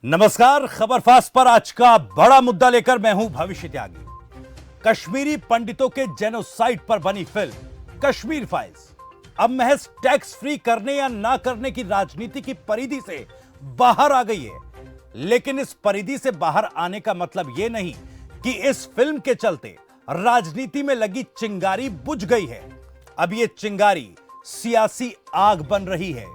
नमस्कार। खबर फास्ट पर आज का बड़ा मुद्दा लेकर मैं हूं भविष्य त्यागी। कश्मीरी पंडितों के जेनोसाइड पर बनी फिल्म कश्मीर फाइल्स अब महज टैक्स फ्री करने या ना करने की राजनीति की परिधि से बाहर आ गई है। लेकिन इस परिधि से बाहर आने का मतलब यह नहीं कि इस फिल्म के चलते राजनीति में लगी चिंगारी बुझ गई है। अब यह चिंगारी सियासी आग बन रही है।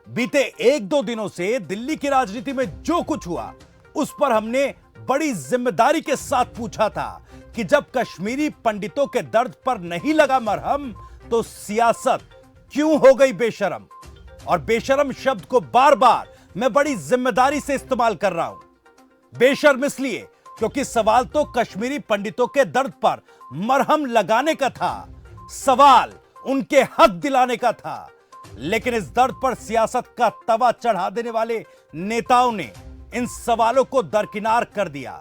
बीते एक दो दिनों से दिल्ली की राजनीति में जो कुछ हुआ उस पर हमने बड़ी जिम्मेदारी के साथ पूछा था कि जब कश्मीरी पंडितों के दर्द पर नहीं लगा मरहम तो सियासत क्यों हो गई बेशरम। और बेशरम शब्द को बार बार मैं बड़ी जिम्मेदारी से इस्तेमाल कर रहा हूं। बेशर्म इसलिए क्योंकि सवाल तो कश्मीरी पंडितों के दर्द पर मरहम लगाने का था, सवाल उनके हक दिलाने का था। लेकिन इस दर्द पर सियासत का तवा चढ़ा देने वाले नेताओं ने इन सवालों को दरकिनार कर दिया।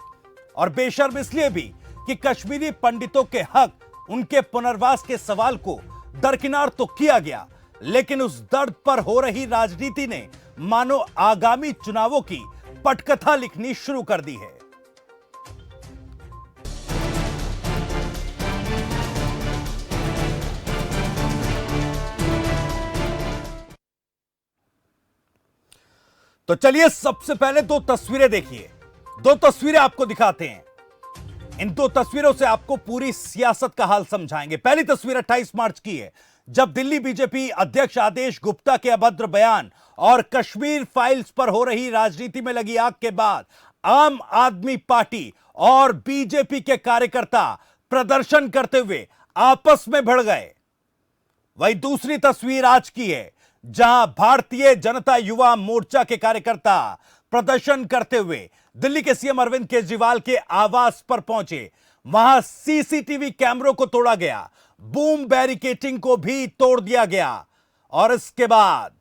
और बेशर्म इसलिए भी कि कश्मीरी पंडितों के हक, उनके पुनर्वास के सवाल को दरकिनार तो किया गया, लेकिन उस दर्द पर हो रही राजनीति ने मानो आगामी चुनावों की पटकथा लिखनी शुरू कर दी है। तो चलिए सबसे पहले दो तस्वीरें देखिए। दो तस्वीरें आपको दिखाते हैं। इन दो तस्वीरों से आपको पूरी सियासत का हाल समझाएंगे। पहली तस्वीर 28 मार्च की है, जब दिल्ली बीजेपी अध्यक्ष आदेश गुप्ता के अभद्र बयान और कश्मीर फाइल्स पर हो रही राजनीति में लगी आग के बाद आम आदमी पार्टी और बीजेपी के कार्यकर्ता प्रदर्शन करते हुए आपस में भिड़ गए। वही दूसरी तस्वीर आज की है, जहां भारतीय जनता युवा मोर्चा के कार्यकर्ता प्रदर्शन करते हुए दिल्ली के सीएम अरविंद केजरीवाल के आवास पर पहुंचे। वहां सीसीटीवी कैमरों को तोड़ा गया, बूम बैरिकेटिंग को भी तोड़ दिया गया। और इसके बाद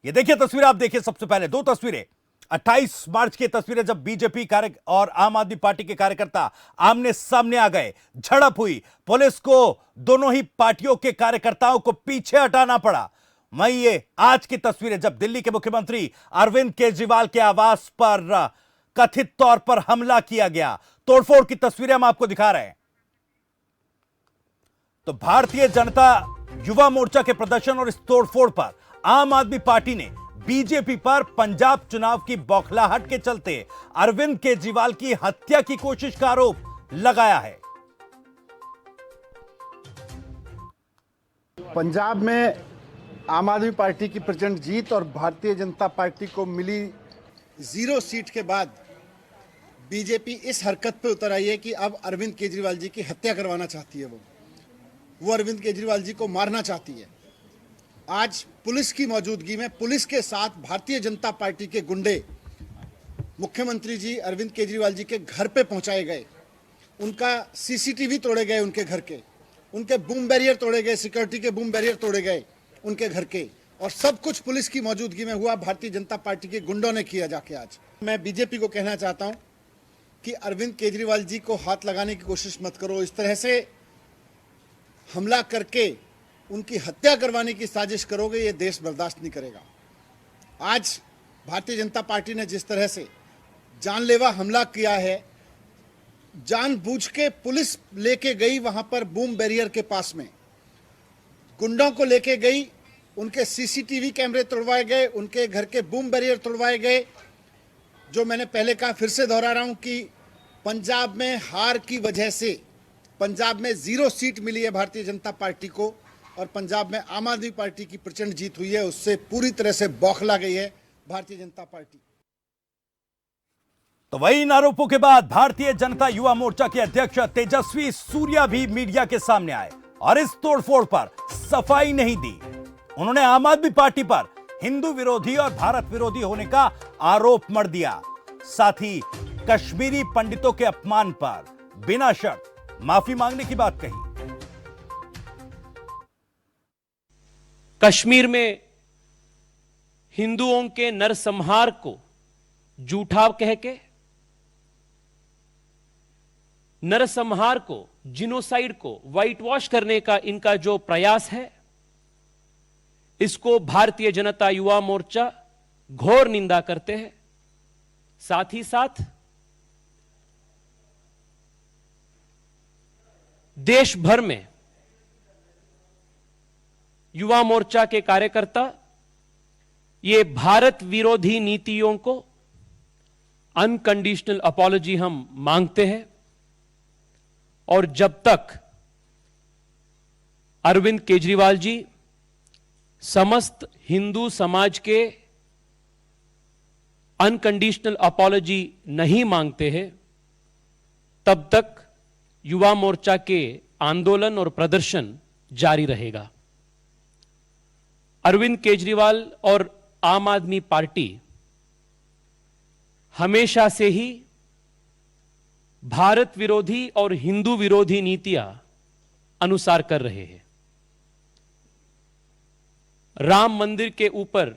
ये देखिए तस्वीर, आप देखिए सबसे पहले दो तस्वीरें 28 मार्च की तस्वीरें, जब बीजेपी कार्य और आम आदमी पार्टी के कार्यकर्ता आमने सामने आ गए, झड़प हुई, पुलिस को दोनों ही पार्टियों के कार्यकर्ताओं को पीछे हटाना पड़ा। वहीं ये आज की तस्वीरें, जब दिल्ली के मुख्यमंत्री अरविंद केजरीवाल के आवास पर कथित तौर पर हमला किया गया। तोड़फोड़ की तस्वीरें हम आपको दिखा रहे हैं। तो भारतीय जनता युवा मोर्चा के प्रदर्शन और इस तोड़फोड़ पर आम आदमी पार्टी ने बीजेपी पर पंजाब चुनाव की बौखलाहट के चलते अरविंद केजरीवाल की हत्या की कोशिश का आरोप लगाया है। पंजाब में आम आदमी पार्टी की प्रचंड जीत और भारतीय जनता पार्टी को मिली 0 सीट के बाद बीजेपी इस हरकत पे उतर आई है कि अब अरविंद केजरीवाल जी की हत्या करवाना चाहती है। वो अरविंद केजरीवाल जी को मारना चाहती है। आज पुलिस की मौजूदगी में, पुलिस के साथ भारतीय जनता पार्टी के गुंडे मुख्यमंत्री जी अरविंद केजरीवाल जी के घर पे पहुंचाए गए। उनका सीसीटीवी तोड़े गए, उनके घर के, उनके बूम बैरियर तोड़े गए, सिक्योरिटी के बूम बैरियर तोड़े गए उनके घर के, और सब कुछ पुलिस की मौजूदगी में हुआ, भारतीय जनता पार्टी के गुंडों ने किया जाके। आज मैं बीजेपी को कहना चाहता हूं कि अरविंद केजरीवाल जी को हाथ लगाने की कोशिश मत करो। इस तरह से हमला करके उनकी हत्या करवाने की साजिश करोगे, ये देश बर्दाश्त नहीं करेगा। आज भारतीय जनता पार्टी ने जिस तरह से जानलेवा हमला किया है, जानबूझ के पुलिस लेके गई वहां पर बूम बैरियर के पास में, गुंडों को लेके गई, उनके सीसीटीवी कैमरे तोड़वाए गए, उनके घर के बूम बैरियर तोड़वाए गए। जो मैंने पहले कहा, फिर से दोहरा रहा हूं कि पंजाब में हार की वजह से पंजाब में 0 सीट मिली है भारतीय जनता पार्टी को, और पंजाब में आम आदमी पार्टी की प्रचंड जीत हुई है। उससे पूरी तरह से बौखला गई है भारतीय जनता पार्टी। तो वही इन आरोपों के बाद भारतीय जनता युवा मोर्चा के अध्यक्ष तेजस्वी सूर्या भी मीडिया के सामने आए और इस तोड़फोड़ पर सफाई नहीं दी। उन्होंने आम आदमी पार्टी पर हिंदू विरोधी और भारत विरोधी होने का आरोप मढ़ दिया। साथ ही कश्मीरी पंडितों के अपमान पर बिना शर्त माफी मांगने की बात कही। कश्मीर में हिंदुओं के नरसंहार को झूठा कह के, नरसंहार को, जिनोसाइड को व्हाइट वॉश करने का इनका जो प्रयास है, इसको भारतीय जनता युवा मोर्चा घोर निंदा करते हैं। साथ ही साथ देश भर में युवा मोर्चा के कार्यकर्ता ये भारत विरोधी नीतियों को अनकंडीशनल अपॉलॉजी हम मांगते हैं और जब तक अरविंद केजरीवाल जी समस्त हिंदू समाज के अनकंडीशनल अपॉलॉजी नहीं मांगते हैं तब तक युवा मोर्चा के आंदोलन और प्रदर्शन जारी रहेगा। अरविंद केजरीवाल और आम आदमी पार्टी हमेशा से ही भारत विरोधी और हिंदू विरोधी नीतियां अनुसार कर रहे हैं। राम मंदिर के ऊपर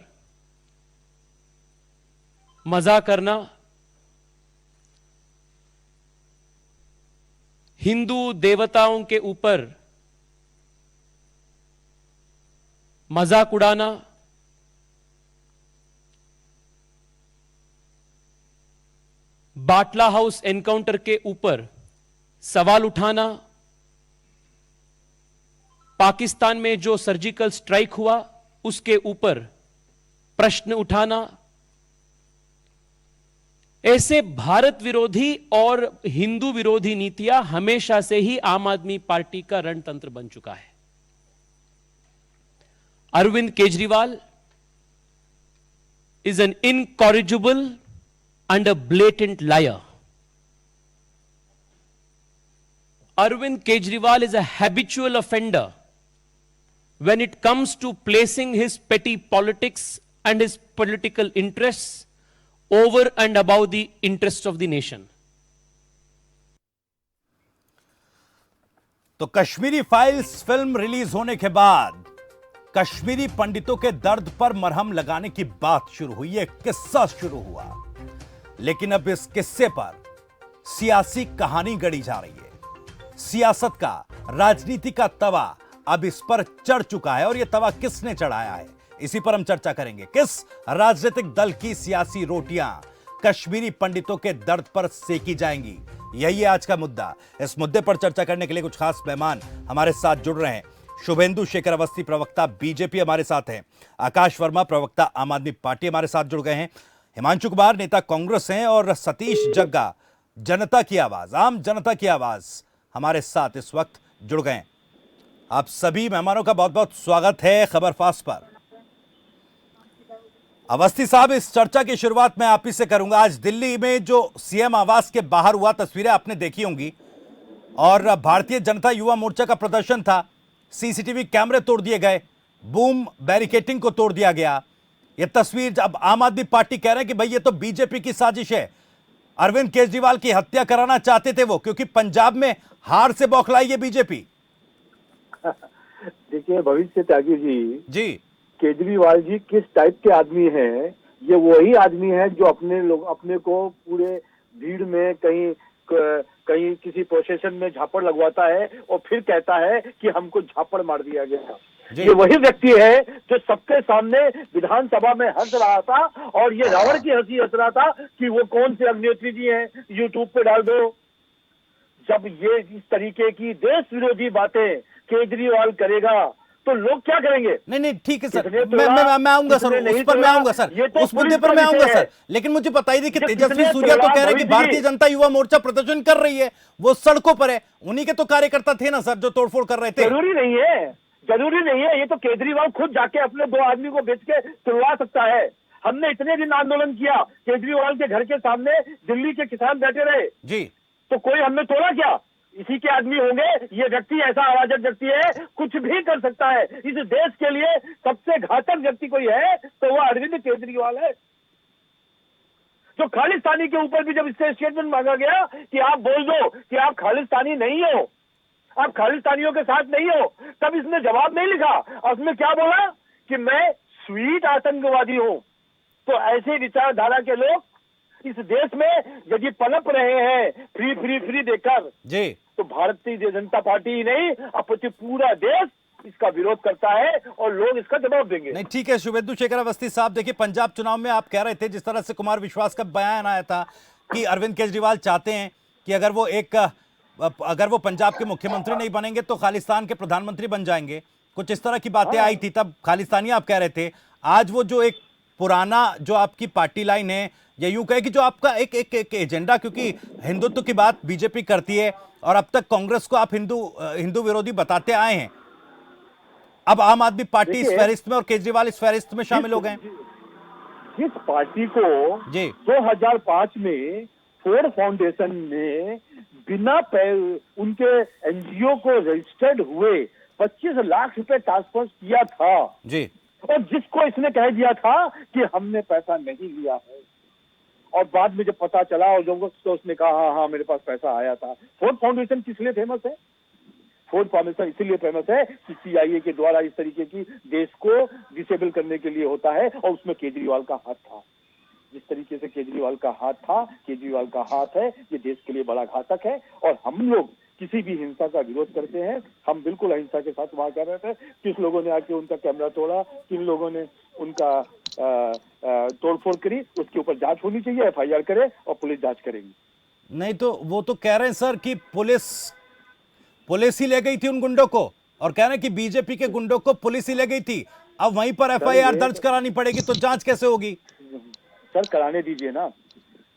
मजा करना, हिंदू देवताओं के ऊपर मजाक उड़ाना, बाटला हाउस एनकाउंटर के ऊपर सवाल उठाना, पाकिस्तान में जो सर्जिकल स्ट्राइक हुआ उसके ऊपर प्रश्न उठाना, ऐसे भारत विरोधी और हिंदू विरोधी नीतियां हमेशा से ही आम आदमी पार्टी का रणतंत्र बन चुका है। Arvind Kejriwal is an incorrigible and a blatant liar. Arvind Kejriwal is a habitual offender when it comes to placing his petty politics and his political interests over and above the interests of the nation. तो Kashmiri files film release होने के बाद कश्मीरी पंडितों के दर्द पर मरहम लगाने की बात शुरू हुई, एक किस्सा शुरू हुआ। लेकिन अब इस किस्से पर सियासी कहानी गढ़ी जा रही है। सियासत का, राजनीति का तवा अब इस पर चढ़ चुका है और यह तवा किसने चढ़ाया है, इसी पर हम चर्चा करेंगे। किस राजनीतिक दल की सियासी रोटियां कश्मीरी पंडितों के दर्द पर सेकी जाएंगी, यही है आज का मुद्दा। इस मुद्दे पर चर्चा करने के लिए कुछ खास मेहमान हमारे साथ जुड़ रहे हैं। शुभेंदु शेखर अवस्थी, प्रवक्ता बीजेपी, हमारे साथ हैं। आकाश वर्मा, प्रवक्ता आम आदमी पार्टी, हमारे साथ जुड़ गए हैं। हिमांशु कुमार, नेता कांग्रेस हैं। और सतीश जग्गा, जनता की आवाज, आम जनता की आवाज, हमारे साथ इस वक्त जुड़ गए हैं। आप सभी मेहमानों का बहुत बहुत स्वागत है खबर फास्ट पर। अवस्थी साहब, इस चर्चा की शुरुआत मैं आप ही से करूंगा। आज दिल्ली में जो सीएम आवास के बाहर हुआ, तस्वीरें आपने देखी होंगी, और भारतीय जनता युवा मोर्चा का प्रदर्शन था। सीसीटीवी कैमरे तोड़ दिए गए, बूम बैरिकेटिंग को तोड़ दिया गया। यह तस्वीर, अब आम आदमी पार्टी कह रहे हैं कि भाई ये तो बीजेपी की साजिश है, अरविंद केजरीवाल की हत्या कराना चाहते थे वो, क्योंकि पंजाब में हार से बौखलाई है बीजेपी। देखिए भविष्य त्यागी जी, केजरीवाल जी किस टाइप के आदमी हैं? ये वही आदमी है जो अपने को पूरे भीड़ में कहीं किसी प्रोसेशन में झापड़ लगवाता है और फिर कहता है कि हमको झापड़ मार दिया गया। ये वही व्यक्ति है जो सबके सामने विधानसभा में हंस रहा था, और ये रावण की हंसी हंस रहा था कि वो कौन से अभिनेत्री जी हैं, यूट्यूब पे डाल दो। जब ये इस तरीके की देश विरोधी बातें केजरीवाल करेगा तो लोग क्या करेंगे? नहीं ठीक है सर, मैं आऊंगा सर, उस पर मैं आऊंगा सर, उस मुद्दे पर मैं आऊंगा सर। लेकिन मुझे बताइए कि तेजस्वी सूर्या तो कह रहे हैं कि भारतीय जनता युवा मोर्चा प्रदर्शन कर रही है, वो सड़कों पर है, उन्हीं के तो कार्यकर्ता थे ना सर जो तोड़फोड़ कर रहे थे। जरूरी नहीं है, ये तो केजरीवाल खुद जाके अपने 2 आदमी को बेच के तुड़वा सकता है। हमने इतने दिन आंदोलन किया, केजरीवाल के घर के सामने दिल्ली के किसान बैठे रहे जी, तो कोई हमने तोड़ा क्या? इसी के आदमी होंगे। ये व्यक्ति ऐसा अराजक व्यक्ति है, कुछ भी कर सकता है। इस देश के लिए सबसे घातक व्यक्ति कोई है तो वो अरविंद केजरीवाल है, जो खालिस्तानी के ऊपर भी जब इससे स्टेटमेंट मांगा गया कि आप बोल दो कि आप खालिस्तानी नहीं हो, आप खालिस्तानियों के साथ नहीं हो, तब इसने जवाब नहीं लिखा। उसने क्या बोला कि मैं स्वीट आतंकवादी हूं। तो ऐसे विचारधारा के लोग इस देश में यदि पनप रहे हैं फ्री देकर जी, तो भारतीय जनता पार्टी ही नहीं अपितु पूरा देश इसका विरोध करता है और लोग इसका जवाब देंगे। नहीं ठीक है शुभेंदु शेखर अवस्थी साहब, देखिए पंजाब चुनाव में आप कह रहे थे, जिस तरह से कुमार विश्वास का बयान आया था कि अरविंद केजरीवाल चाहते हैं कि अगर वो पंजाब के मुख्यमंत्री नहीं बनेंगे तो खालिस्तान के प्रधानमंत्री बन जाएंगे, कुछ इस तरह की बातें आई थी, तब खालिस्तानी आप कह रहे थे। आज वो जो एक पुराना जो आपकी पार्टी लाइन है, या यूं कहे कि जो आपका एक एजेंडा, क्योंकि हिंदुत्व की बात बीजेपी करती है और अब तक कांग्रेस को आप हिंदू विरोधी बताते आए हैं, अब आम आदमी पार्टी इस फहरिस्त में और केजरीवाल इस फहरिस्त में शामिल हो गए। जिस पार्टी को जी 2005 में फोर्ड फाउंडेशन ने बिना उनके एनजीओ को रजिस्टर्ड हुए 25 लाख रुपए ट्रांसफर किया था जी, और जिसको इसने कह दिया था कि हमने पैसा नहीं लिया है, और बाद में जब पता चला और जब तो उसने कहा हाँ मेरे पास पैसा आया था। फोर्ड फाउंडेशन किस लिए फेमस है? फोर्ड फाउंडेशन इसीलिए फेमस है कि सीआईए के द्वारा इस तरीके की देश को डिसेबल करने के लिए होता है, और उसमें केजरीवाल का हाथ था। जिस तरीके से केजरीवाल का हाथ था, केजरीवाल का हाथ है, ये देश के लिए बड़ा घातक है। और हम लोग किसी भी हिंसा का विरोध करते हैं, हम बिल्कुल अहिंसा के साथ वहां कर रहे थे। किस लोगों ने आके उनका कैमरा तोड़ा, किन लोगों ने उनका तोड़फोड़ करी, उसके ऊपर जांच होनी चाहिए, एफआईआर करे और पुलिस जांच करेगी। नहीं तो वो तो कह रहे हैं सर कि पुलिस ही ले गई थी उन गुंडों को, और कह रहे हैं कि बीजेपी के गुंडों को पुलिस ही ले गई थी, अब वहीं पर एफआईआर दर्ज करानी पड़ेगी, तो जांच कैसे होगी? सर कराने दीजिए ना,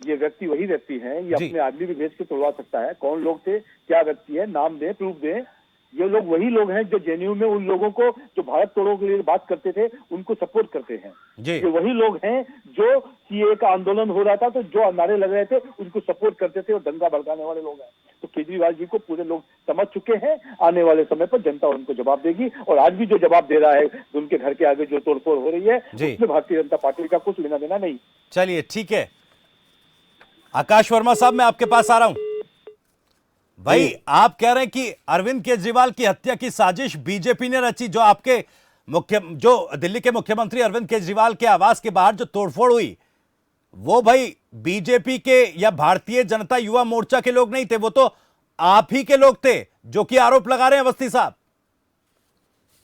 ये व्यक्ति वही व्यक्ति है, ये अपने आदमी भी भेज के तोड़वा सकता है। कौन लोग थे, क्या व्यक्ति है, नाम दे, प्रूफ दे। ये लोग वही लोग हैं जो जेएनयू में उन लोगों को जो भारत तोड़ो के लिए बात करते थे उनको सपोर्ट करते हैं। ये वही लोग हैं जो सीए का आंदोलन हो रहा था तो जो नारे लग रहे थे उनको सपोर्ट करते थे और दंगा भड़काने वाले लोग हैं। तो केजरीवाल जी को पूरे लोग समझ चुके हैं, आने वाले समय पर जनता उनको जवाब देगी। और आज भी जो जवाब दे रहा है, उनके घर के आगे जो तोड़फोड़ हो रही है, उसमें भारतीय जनता पार्टी का कुछ लेना देना नहीं। चलिए ठीक है, आकाश वर्मा साहब मैं आपके पास आ रहा हूं। भाई आप कह रहे हैं कि अरविंद केजरीवाल की हत्या की साजिश बीजेपी ने रची, जो दिल्ली के मुख्यमंत्री अरविंद केजरीवाल के आवास के बाहर जो तोड़फोड़ हुई, वो भाई बीजेपी के या भारतीय जनता युवा मोर्चा के लोग नहीं थे, वो तो आप ही के लोग थे जो कि आरोप लगा रहे हैं अवस्थी साहब।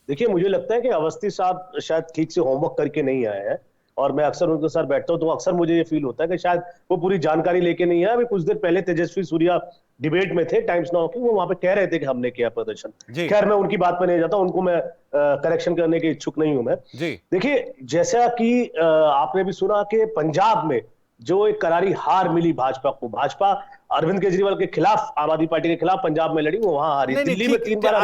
देखिए मुझे लगता है कि अवस्थी साहब शायद ठीक से होमवर्क करके नहीं आए हैं, और मैं अक्सर उनके साथ बैठता हूं तो अक्सर मुझे ये फील होता है कि शायद वो पूरी जानकारी लेके नहीं आया। अभी कुछ देर पहले तेजस्वी सूर्या डिबेट में थे टाइम्स नाउ की, वो वहां पे कह रहे थे कि हमने किया प्रदर्शन। खैर मैं उनकी बात पर नहीं जाता, उनको मैं करेक्शन करने के इच्छुक नहीं हूं मैं। देखिए जैसा कि आपने भी सुना कि पंजाब में जो एक करारी हार मिली भाजपा को, भाजपा अरविंद केजरीवाल के खिलाफ, आम आदमी पार्टी के खिलाफ पंजाब में लड़ी, वो वहां हारी। दिल्ली में 3 बार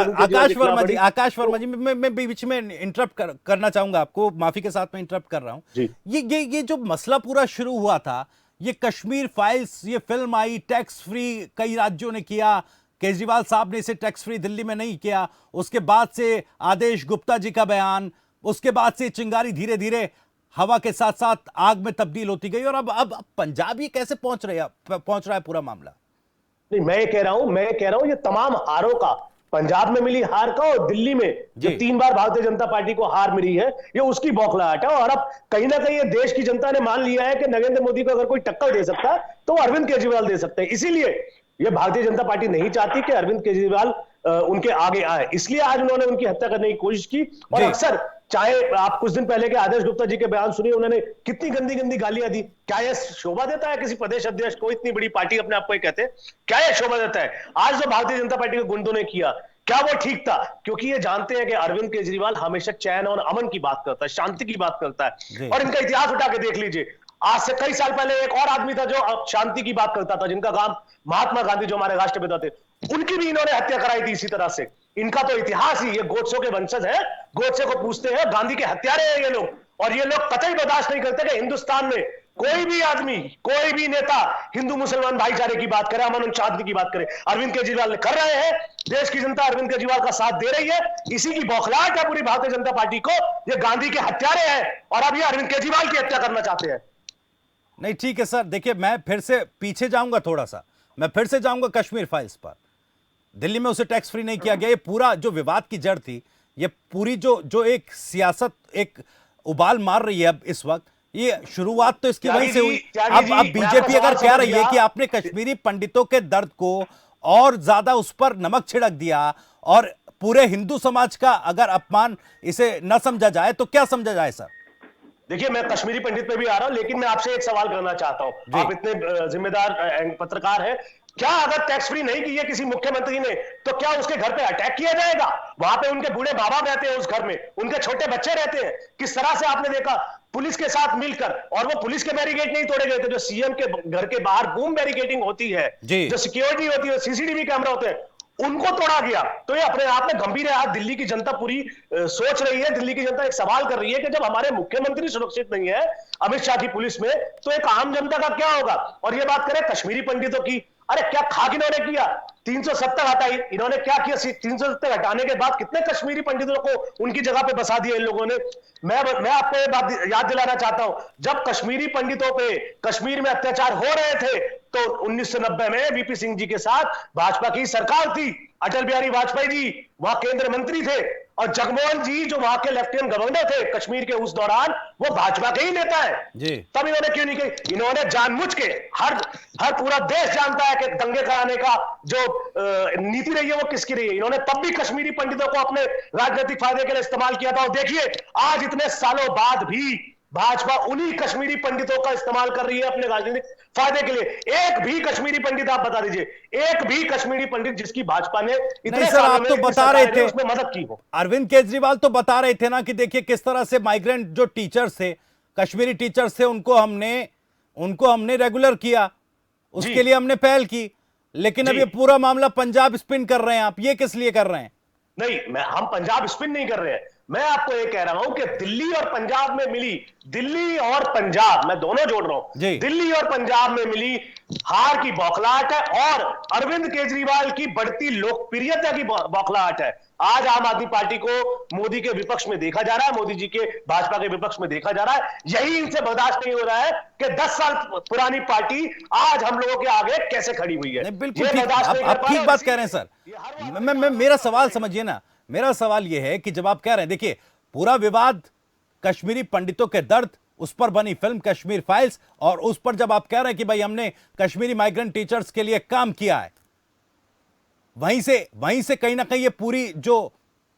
आकाश वर्मा जी मैं बीच में इंटरप्ट करना चाहूंगा आपको, माफी के साथ में इंटरप्ट कर रहा हूं। ये जो मसला पूरा शुरू हुआ था, ये कश्मीर फाइल्स, ये फिल्म आई, टैक्स फ्री कई राज्यों ने किया, केजरीवाल साहब ने इसे टैक्स फ्री दिल्ली में नहीं किया, उसके बाद से आदेश गुप्ता जी का बयान, उसके बाद से चिंगारी धीरे धीरे हवा के साथ साथ आग में तब्दील होती गई, और अब पंजाब ये कैसे पहुंच रहा है पूरा मामला? नहीं मैं कह रहा हूं ये तमाम हारों का, पंजाब में मिली हार का और दिल्ली में जो 3 बार भारतीय जनता पार्टी को हार मिली है, ये उसकी बौखलाहट है। और अब कहीं ना कहीं ये देश की जनता ने मान लिया है कि नरेंद्र मोदी को अगर कोई टक्कर दे सकता है तो अरविंद केजरीवाल दे सकते हैं। इसीलिए ये भारतीय जनता पार्टी नहीं चाहती कि अरविंद केजरीवाल उनके आगे आए, इसलिए आज उन्होंने उनकी हत्या करने की कोशिश की। और अक्सर चाहे आप कुछ दिन पहले के आदेश गुप्ता जी के बयान सुनिए, उन्होंने कितनी गंदी गंदी गालियां दी। क्या यह शोभा देता है किसी प्रदेश अध्यक्ष को? इतनी बड़ी पार्टी अपने आप को कहते हैं, क्या यह शोभा देता है? आज जो भारतीय जनता पार्टी के गुंडों ने किया, क्या वो ठीक था? क्योंकि ये जानते हैं कि अरविंद केजरीवाल हमेशा चैन और अमन की बात करता है, शांति की बात करता है। और इनका इतिहास उठा के देख लीजिए, आज से कई साल पहले एक और आदमी था जो शांति की बात करता था, जिनका नाम महात्मा गांधी, जो हमारे राष्ट्रपिता थे, उनकी भी इन्होंने हत्या कराई थी इसी तरह से। इनका तो इतिहास ही, ये गोडसे के वंशज है, गोडसे को पूछते हैं, गांधी के हत्यारे हैं ये लोग। और ये लोग कतई बर्दाश्त नहीं करते कि हिंदुस्तान में कोई भी आदमी, कोई भी नेता हिंदू मुसलमान भाईचारे की बात करे, अमन और शांति की बात करे। अरविंद केजरीवाल कर रहे हैं, देश की जनता अरविंद केजरीवाल का साथ दे रही है, इसी की बौखलाहट है पूरी भारतीय जनता पार्टी को। ये गांधी के हत्यारे हैं और अब ये अरविंद केजरीवाल की हत्या करना चाहते हैं। नहीं ठीक है सर, देखिए मैं फिर से पीछे जाऊंगा, थोड़ा सा मैं फिर से जाऊंगा कश्मीर फाइल्स पर। दिल्ली में उसे टैक्स फ्री नहीं किया गया, ये पूरा जो विवाद की जड़ थी, ये पूरी जो एक सियासत एक उबाल मार रही है अब इस वक्त, ये शुरुआत तो इसकी वहीं से हुई। अब बीजेपी अगर कह रही है कि आपने कश्मीरी पंडितों के दर्द को और ज्यादा उस पर नमक छिड़क दिया और पूरे हिंदू समाज का अगर अपमान इसे न समझा जाए तो क्या समझा जाए सर? देखिए, मैं कश्मीरी पंडित पे भी आ रहा हूं, लेकिन मैं आपसे एक सवाल करना चाहता हूं। आप इतने जिम्मेदार पत्रकार हैं, क्या अगर टैक्स फ्री नहीं की है किसी मुख्यमंत्री ने, तो क्या उसके घर पे अटैक किया जाएगा? वहां पे उनके बूढ़े बाबा रहते हैं, उस घर में उनके छोटे बच्चे रहते हैं। किस तरह से आपने देखा पुलिस के साथ मिलकर, और वो पुलिस के बैरिकेड नहीं तोड़े गए थे, जो सीएम के घर के बाहर बूम बैरिकेडिंग होती है, जो सिक्योरिटी होती है, सीसीटीवी कैमरा होते हैं, उनको तोड़ा गया। तो ये अपने आप में गंभीर है। आज दिल्ली की जनता पूरी सोच रही है, दिल्ली की जनता एक सवाल कर रही है कि जब हमारे मुख्यमंत्री सुरक्षित नहीं है अमित शाह की पुलिस में, तो एक आम जनता का क्या होगा? और ये बात करें कश्मीरी पंडितों की, अरे क्या खाक इन्होंने किया? 370 हटाई, इन्होंने क्या किया? 370 हटाने के बाद कितने कश्मीरी पंडितों को उनकी जगह पे बसा दिया इन लोगों ने। मैं आपको ये बात याद दिलाना चाहता हूं, जब कश्मीरी पंडितों पे कश्मीर में अत्याचार हो रहे थे तो 1990 में वीपी सिंह जी के साथ भाजपा की सरकार थी, अटल बिहारी वाजपेयी जी वहां केंद्र मंत्री थे, और जगमोहन जी जो वहां के लेफ्टिनेंट गवर्नर थे कश्मीर के उस दौरान, वो भाजपा के ही नेता है। तब इन्होंने क्यों नहीं की? इन्होंने जानबूझ के, हर पूरा देश जानता है कि दंगे कराने का जो नीति रही है वो किसकी रही है। इन्होंने तब भी कश्मीरी पंडितों को अपने राजनीतिक फायदे के लिए इस्तेमाल किया था, और देखिए आज इतने सालों बाद भी भाजपा उन्हीं कश्मीरी पंडितों का इस्तेमाल कर रही है अपने राजनीतिक फायदे के लिए। एक भी कश्मीरी पंडित आप बता दीजिए, एक भी कश्मीरी पंडित जिसकी भाजपा ने इतने सर, आप तो बता रहे थे उसमें मदद की हो। अरविंद केजरीवाल तो बता रहे थे ना कि देखिए किस तरह से माइग्रेंट जो टीचर्स थे, कश्मीरी टीचर्स थे, उनको हमने रेगुलर किया, उसके लिए हमने पहल की। लेकिन अब ये पूरा मामला पंजाब स्पिन कर रहे हैं आप, ये किस लिए कर रहे हैं? नहीं, हम पंजाब स्पिन नहीं कर रहे हैं। मैं आपको ये कह रहा हूं कि दिल्ली और पंजाब में मिली, दिल्ली और पंजाब, मैं दोनों जोड़ रहा हूं, दिल्ली और पंजाब में मिली हार की बौखलाहट है, और अरविंद केजरीवाल की बढ़ती लोकप्रियता की बौखलाहट है। आज आम आदमी पार्टी को मोदी के विपक्ष में देखा जा रहा है, मोदी जी के भाजपा के विपक्ष में देखा जा रहा है। यही इनसे बर्दाश्त नहीं हो रहा है कि 10 साल पुरानी पार्टी आज हम लोगों के आगे कैसे खड़ी हुई है। बिल्कुल आप ठीक बात कह रहे हैं सर। मेरा सवाल समझिए ना, मेरा सवाल यह है कि जब आप कह रहे हैं, देखिए पूरा विवाद कश्मीरी पंडितों के दर्द, उस पर बनी फिल्म कश्मीर फाइल्स, और उस पर जब आप कह रहे हैं कि भाई हमने कश्मीरी माइग्रेंट टीचर्स के लिए काम किया है, वहीं से कहीं ना कहीं ये पूरी जो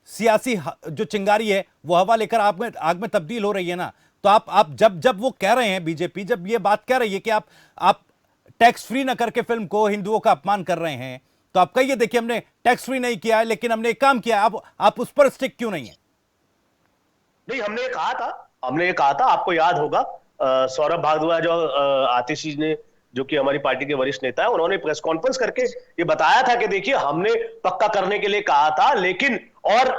सियासी जो चिंगारी है वो हवा लेकर आग में तब्दील हो रही है ना। तो आप जब वो कह रहे हैं, बीजेपी जब ये बात कह रही है कि आप टैक्स फ्री ना करके फिल्म को हिंदुओं का अपमान कर रहे हैं, तो आप कहिए देखिए हमने टैक्स फ्री नहीं किया है लेकिन हमने एक काम किया है, आप उस पर स्टिक क्यों नहीं है? नहीं, हमने ये कहा था, आपको याद होगा सौरभ भारद्वाज और आतिशी ने, जो कि हमारी पार्टी के वरिष्ठ नेता है, उन्होंने प्रेस कॉन्फ्रेंस करके ये बताया था कि देखिए हमने पक्का करने के लिए कहा था, लेकिन और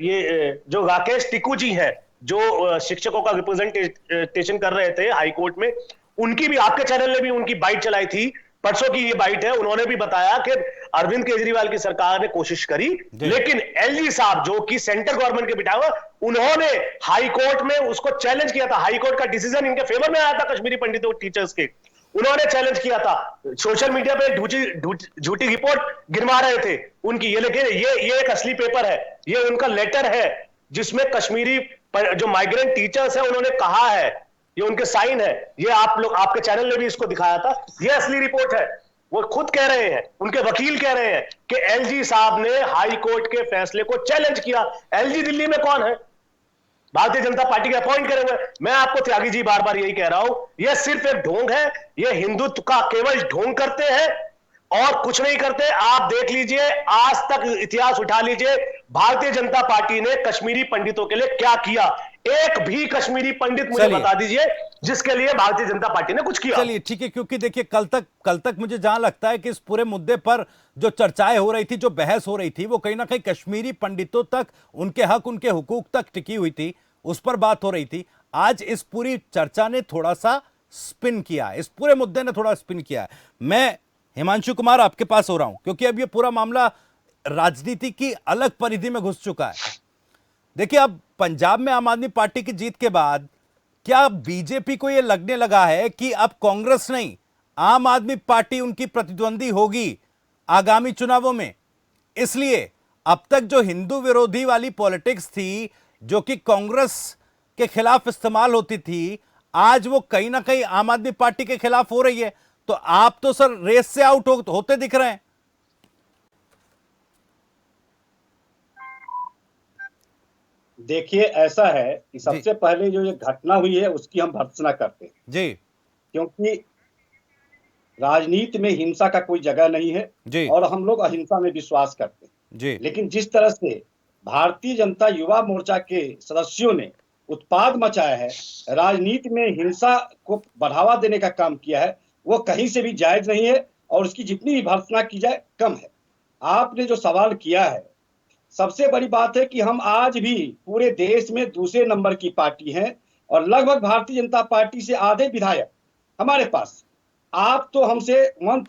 ये जो राकेश टिकू जी हैं, जो शिक्षकों का रिप्रेजेंटेशन कर रहे थे हाई कोर्ट में, उनकी भी, आपके चैनल ने भी उनकी बाइट चलाई थी, परसों की ये बाइट है, उन्होंने भी बताया कि अरविंद केजरीवाल की सरकार ने कोशिश करी, लेकिन एलजी साहब जो कि सेंट्रल गवर्नमेंट के बिठा हुआ, उन्होंने हाई कोर्ट में उसको चैलेंज किया था। हाई कोर्ट का डिसीजन इनके फेवर में आया था कश्मीरी पंडितों टीचर्स के, उन्होंने चैलेंज किया था, सोशल मीडिया पे झूठी रिपोर्ट गिरवा रहे थे उनकी। ये लेकिन ये एक असली पेपर है, ये उनका लेटर है जिसमें कश्मीरी जो माइग्रेंट टीचर्स है उन्होंने कहा है, ये उनके साइन है, ये आप लोग, आपके चैनल ने भी इसको दिखाया था, ये असली रिपोर्ट है। वो खुद कह रहे हैं, उनके वकील कह रहे हैं कि एलजी साहब ने हाई कोर्ट के फैसले को चैलेंज किया। एलजी दिल्ली में कौन है? भारतीय जनता पार्टी के अपॉइंट करे हुए। मैं आपको त्यागी जी बार बार यही कह रहा हूं, यह सिर्फ एक ढोंग है, यह हिंदुत्व का केवल ढोंग करते हैं और कुछ नहीं करते। आप देख लीजिए, आज तक इतिहास उठा लीजिए, भारतीय जनता पार्टी ने कश्मीरी पंडितों के लिए क्या किया? एक भी कश्मीरी पंडित मुझे बता दीजिए जिसके लिए भारतीय जनता पार्टी ने कुछ किया। चलिए ठीक है, क्योंकि देखिए कल तक मुझे जहां लगता है कि इस पूरे मुद्दे पर जो चर्चाएं हो रही थी, जो बहस हो रही थी, वो कहीं ना कहीं कश्मीरी पंडितों तक, उनके हक, उनके हुकूक तक टिकी हुई थी, उस पर बात हो रही थी। आज इस पूरी चर्चा ने थोड़ा सा स्पिन किया, इस पूरे मुद्दे ने थोड़ा स्पिन किया। मैं हिमांशु कुमार आपके पास हो रहा हूं क्योंकि अब ये पूरा मामला राजनीति की अलग परिधि में घुस चुका है। देखिए, अब पंजाब में आम आदमी पार्टी की जीत के बाद क्या बीजेपी को यह लगने लगा है कि अब कांग्रेस नहीं, आम आदमी पार्टी उनकी प्रतिद्वंदी होगी आगामी चुनावों में? इसलिए अब तक जो हिंदू विरोधी वाली पॉलिटिक्स थी, जो कि कांग्रेस के खिलाफ इस्तेमाल होती थी, आज वो कहीं ना कहीं आम आदमी पार्टी के खिलाफ हो रही है। तो आप तो सर रेस से आउट होते दिख रहे हैं। देखिए, ऐसा है कि जी सबसे पहले जो ये घटना हुई है उसकी हम भर्त्सना करते हैं, जी क्योंकि राजनीति में हिंसा का कोई जगह नहीं है जी और हम लोग अहिंसा में विश्वास करते हैं। जी लेकिन जिस तरह से भारतीय जनता युवा मोर्चा के सदस्यों ने उत्पाद मचाया है, राजनीति में हिंसा को बढ़ावा देने का काम किया है, वो कहीं से भी जायज नहीं है और उसकी जितनी भी भर्त्सना की जाए कम है। आपने जो सवाल किया है, सबसे बड़ी बात है कि हम आज भी पूरे देश में दूसरे नंबर की पार्टी हैं और लगभग भारतीय जनता पार्टी से आधे विधायक हमारे पास। आप तो हमसे वन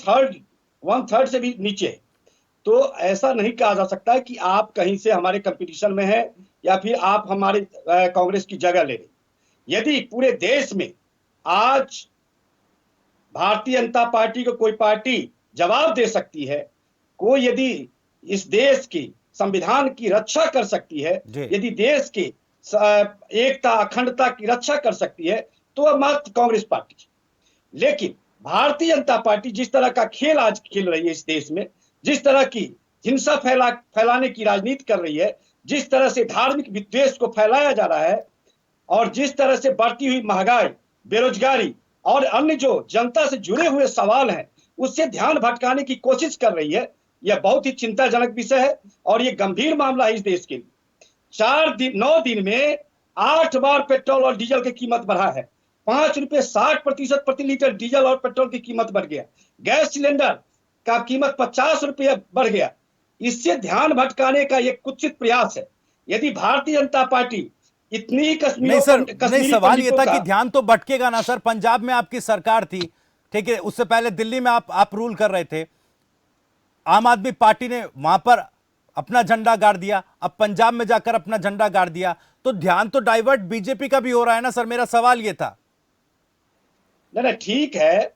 थर्ड से भी नीचे है। तो ऐसा नहीं कहा जा सकता है कि आप कहीं से हमारे कंपटीशन में हैं या फिर आप हमारे कांग्रेस की जगह ले रहे। यदि पूरे देश में आज भारतीय जनता पार्टी को कोई पार्टी जवाब दे सकती है, कोई यदि इस देश की संविधान की रक्षा कर सकती है, जी। यदि देश की एकता अखंडता की रक्षा कर सकती है, तो वह मात्र कांग्रेस पार्टी। लेकिन भारतीय जनता पार्टी जिस तरह का खेल आज खेल रही है इस देश में, जिस तरह की हिंसा फैलाने की राजनीति कर रही है, जिस तरह से धार्मिक विद्वेष को फैलाया जा रहा है और जिस तरह से बढ़ती हुई महंगाई, बेरोजगारी और अन्य जो जनता से जुड़े हुए सवाल हैं, उससे ध्यान भटकाने की कोशिश कर रही है, यह बहुत ही चिंताजनक विषय है और यह गंभीर मामला है इस देश के लिए। 9 दिन में 8 बार पेट्रोल और डीजल की कीमत बढ़ा है। 5.60% प्रति लीटर डीजल और पेट्रोल की कीमत बढ़ गया। गैस सिलेंडर का कीमत 50 रुपये बढ़ गया। इससे ध्यान भटकाने का एक कुत्सित प्रयास है। यदि भारतीय जनता पार्टी इतनी नहीं सर, नहीं, सवाल ये था कि का ध्यान तो भटकेगा ना सर। पंजाब में आपकी सरकार थी, ठीक है, उससे पहले दिल्ली में आप रूल कर रहे थे। आम आदमी पार्टी ने वहां पर अपना झंडा गाड़ दिया, अब पंजाब में जाकर अपना झंडा गाड़ दिया, तो ध्यान तो डाइवर्ट बीजेपी का भी हो रहा है ना सर। मेरा सवाल ये था। नहीं, ठीक है,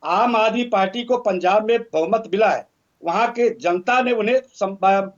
आम आदमी पार्टी को पंजाब में बहुमत मिला है, वहां के जनता ने उन्हें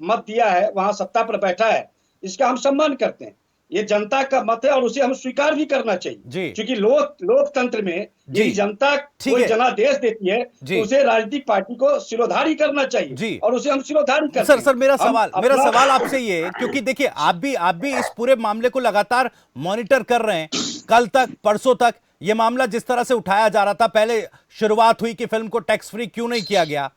मत दिया है, वहां सत्ता पर बैठा है, इसका हम सम्मान करते हैं। ये जनता का मत है और उसे हम स्वीकार भी करना चाहिए, क्योंकि लोकतंत्र में यदि जनता कोई जनादेश देती है तो उसे राजनीतिक पार्टी को सिरोधारी करना चाहिए और उसे हम सिरोधारी करते हैं। सर मेरा सवाल आपसे ये है, क्योंकि देखिए आप भी इस पूरे मामले को लगातार मॉनिटर कर रहे हैं। कल तक, परसों तक ये मामला जिस तरह से उठाया जा रहा था, पहले शुरुआत हुई कि फिल्म को टैक्स फ्री क्यों नहीं किया गया,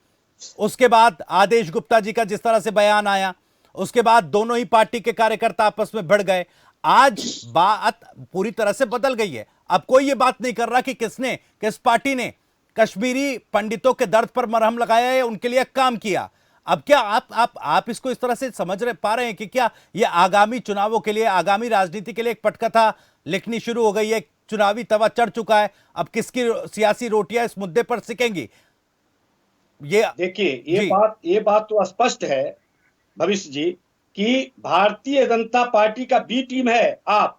उसके बाद आदेश गुप्ता जी का जिस तरह से बयान आया, उसके बाद दोनों ही पार्टी के कार्यकर्ता आपस में भिड़ गए। आज बात पूरी तरह से बदल गई है। अब कोई ये बात नहीं कर रहा कि किस पार्टी ने कश्मीरी पंडितों के दर्द पर मरहम लगाया है, उनके लिए काम किया। अब क्या आप इसको इस तरह से समझ पा रहे हैं कि क्या ये आगामी चुनावों के लिए, आगामी राजनीति के लिए एक पटकथा लिखनी शुरू हो गई है? चुनावी तवा चढ़ चुका है, अब किसकी सियासी रोटियां इस मुद्दे पर सिकेंगी? ये देखिए, ये बात तो स्पष्ट है भविष्य जी कि भारतीय जनता पार्टी का बी टीम है आप,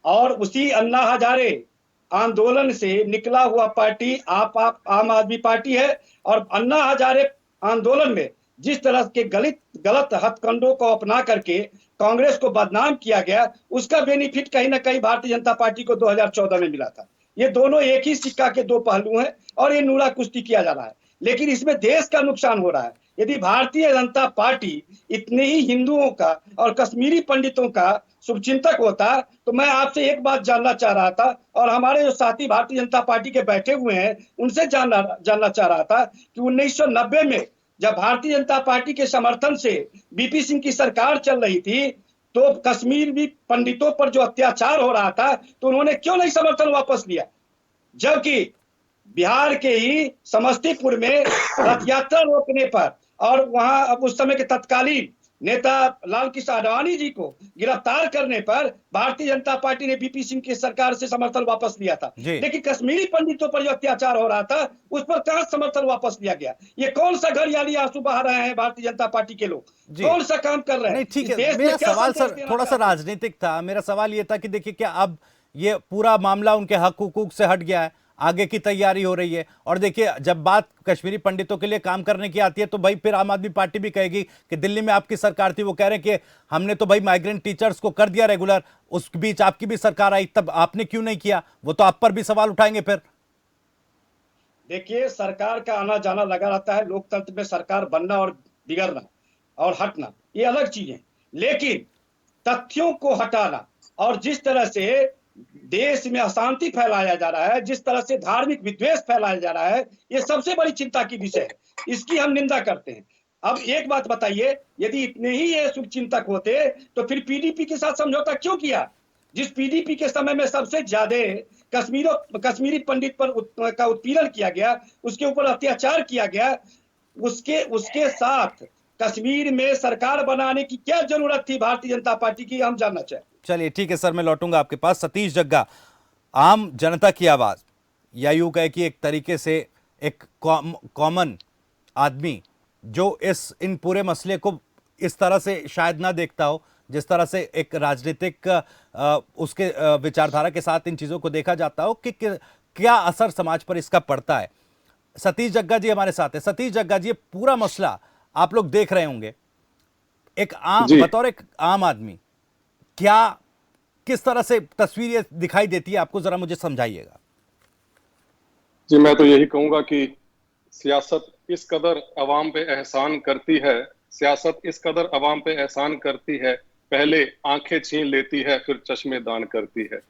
और उसी अन्ना हजारे आंदोलन से निकला हुआ पार्टी आप आम आदमी पार्टी है। और अन्ना हजारे आंदोलन में जिस तरह के गलत हथकंडों को अपना करके कांग्रेस को बदनाम किया गया, उसका बेनिफिट कहीं ना कहीं भारतीय जनता पार्टी को 2014 में मिला था। ये दोनों एक ही सिक्का के दो पहलू हैं और ये नूरा कुश्ती किया जा रहा है, लेकिन इसमें देश का नुकसान हो रहा है। यदि भारतीय जनता पार्टी इतने ही हिंदुओं का और कश्मीरी पंडितों का शुभचिंतक होता तो मैं आपसे एक बात जानना चाह रहा था, और हमारे जो साथी भारतीय जनता पार्टी के बैठे हुए हैं उनसे जानना चाह रहा था कि 1990 में जब भारतीय जनता पार्टी के समर्थन से बीपी सिंह की सरकार चल रही थी, तो कश्मीरी पंडितों पर जो अत्याचार हो रहा था तो उन्होंने क्यों नहीं समर्थन वापस लिया? जबकि बिहार के ही समस्तीपुर में रथ यात्रा रोकने पर और वहां अब उस समय के तत्कालीन नेता लाल कृष्ण आडवाणी जी को गिरफ्तार करने पर भारतीय जनता पार्टी ने बीपी सिंह की सरकार से समर्थन वापस लिया था। लेकिन कश्मीरी पंडितों पर जो अत्याचार हो रहा था उस पर कहां समर्थन वापस लिया गया? ये कौन सा घड़ियाली आंसू बहा रहे हैं भारतीय जनता पार्टी के लोग? कौन सा काम कर रहे हैं? ठीक है, मेरा सवाल सर थोड़ा सा राजनीतिक था। मेरा सवाल ये था कि देखिए, क्या अब ये पूरा मामला उनके हक हुकूक से हट गया है, आगे की तैयारी हो रही है? और देखिए, जब बात कश्मीरी पंडितों के लिए काम करने की आती है तो भाई फिर आम आदमी पार्टी भी कहेगी कि दिल्ली में आपकी सरकार थी, वो कह रहे हैं कि हमने तो भाई माइग्रेंट टीचर्स को कर दिया रेगुलर, उस बीच आपकी भी सरकार आई, तब आपने क्यों नहीं किया? वो तो आप पर भी सवाल उठाएंगे फिर। देखिए, सरकार का आना जाना लगा रहता है। लोकतंत्र में सरकार बनना और बिगड़ना और हटना ये अलग चीज है, लेकिन तथ्यों को हटाना और जिस तरह से देश में अशांति फैलाया जा रहा है, जिस तरह से धार्मिक विद्वेष फैलाया जा रहा है, ये सबसे बड़ी चिंता की विषय है। इसकी हम निंदा करते हैं। अब एक बात बताइए, यदि इतने ही ये शुभचिंतक होते तो फिर पीडीपी के साथ समझौता क्यों किया? जिस पीडीपी के समय में सबसे ज्यादा कश्मीरी पंडित पर का उत्पीड़न किया गया, उसके ऊपर अत्याचार किया गया, उसके साथ कश्मीर में सरकार बनाने की क्या जरूरत थी भारतीय जनता पार्टी की, हम जानना चाहें। चलिए ठीक है सर, मैं लौटूंगा आपके पास। सतीश जग्गा, आम जनता की आवाज, या यूं कहे कि एक तरीके से एक कॉमन आदमी जो इन पूरे मसले को इस तरह से शायद ना देखता हो जिस तरह से एक राजनीतिक उसके विचारधारा के साथ इन चीजों को देखा जाता हो, कि क्या असर समाज पर इसका पड़ता है। सतीश जग्गा जी हमारे साथ है। सतीश जग्गा जी, पूरा मसला आप लोग देख रहे होंगे, बतौर एक आम आदमी क्या किस तरह से तस्वीर ये दिखाई देती है आपको, जरा मुझे समझाइएगा। जी, मैं तो यही कहूंगा कि सियासत इस कदर अवाम पे एहसान करती है, सियासत इस कदर अवाम पे एहसान करती है, पहले आंखें छीन लेती है फिर चश्मे दान करती है।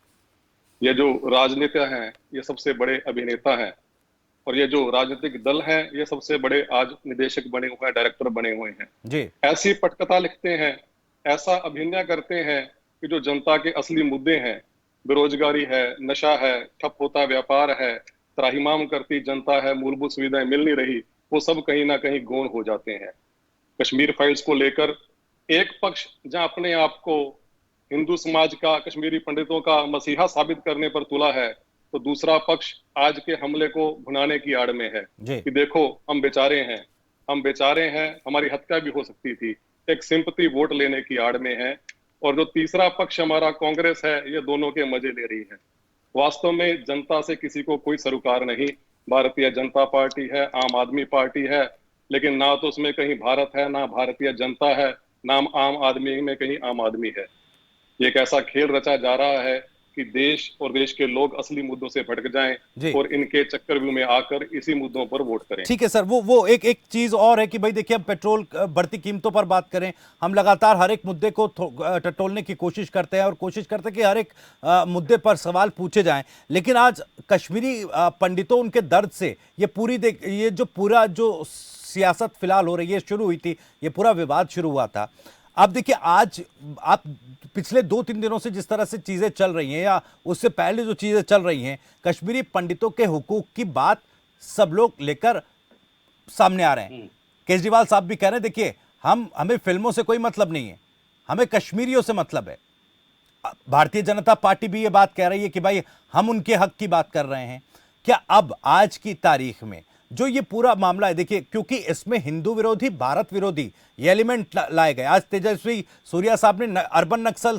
ये जो राजनेता हैं ये सबसे बड़े अभिनेता हैं, और ये जो राजनीतिक दल हैं ये सबसे बड़े आज निदेशक बने हुए हैं, डायरेक्टर बने हुए हैं जी। ऐसी पटकथा लिखते हैं, ऐसा अभिनय करते हैं कि जो जनता के असली मुद्दे हैं, बेरोजगारी है, नशा है, ठप होता व्यापार है, त्राहिमाम करती जनता है, मूलभूत सुविधाएं मिल नहीं रही, वो सब कहीं ना कहीं गौण हो जाते हैं। कश्मीर फाइल्स को लेकर एक पक्ष जहां अपने आप को हिंदू समाज का, कश्मीरी पंडितों का मसीहा साबित करने पर तुला है, तो दूसरा पक्ष आज के हमले को भुनाने की आड़ में है कि देखो हम बेचारे हैं, हमारी हत्या भी हो सकती थी, एक सिंपैथी वोट लेने की आड़ में है। और जो तीसरा पक्ष हमारा कांग्रेस है, ये दोनों के मजे ले रही है। वास्तव में जनता से किसी को कोई सरोकार नहीं। भारतीय जनता पार्टी है, आम आदमी पार्टी है, लेकिन ना तो उसमें कहीं भारत है, ना भारतीय जनता है, ना आम आदमी में कहीं आम आदमी है। ये एक ऐसा खेल रचा जा रहा है कि देश और देश के लोग असली मुद्दों से भटक जाएं और इनके चक्रव्यूह में आकर इसी मुद्दों पर वोट करें। ठीक है सर, वो एक चीज और है कि भाई देखिए, हम पेट्रोल बढ़ती कीमतों पर बात करें, हम लगातार हर एक मुद्दे को टटोलने की कोशिश करते हैं और कोशिश करते हैं कि हर एक मुद्दे पर सवाल पूछे जाएं, लेकिन आज कश्मीरी पंडितों, उनके दर्द से ये जो सियासत फिलहाल हो रही है, शुरू हुई थी, ये पूरा विवाद शुरू हुआ था। अब देखिए, आज आप पिछले 2-3 दिनों से जिस तरह से चीजें चल रही हैं, या उससे पहले जो चीजें चल रही हैं, कश्मीरी पंडितों के हुकूक की बात सब लोग लेकर सामने आ रहे हैं। केजरीवाल साहब भी कह रहे हैं, देखिए हमें फिल्मों से कोई मतलब नहीं है, हमें कश्मीरियों से मतलब है। भारतीय जनता पार्टी भी ये बात कह रही है कि भाई हम उनके हक की बात कर रहे हैं। क्या अब आज की तारीख में जो ये पूरा मामला है, देखिए, क्योंकि इसमें हिंदू विरोधी, भारत विरोधी ये एलिमेंट लाए गए। आज तेजस्वी सूर्या साहब ने अर्बन नक्सल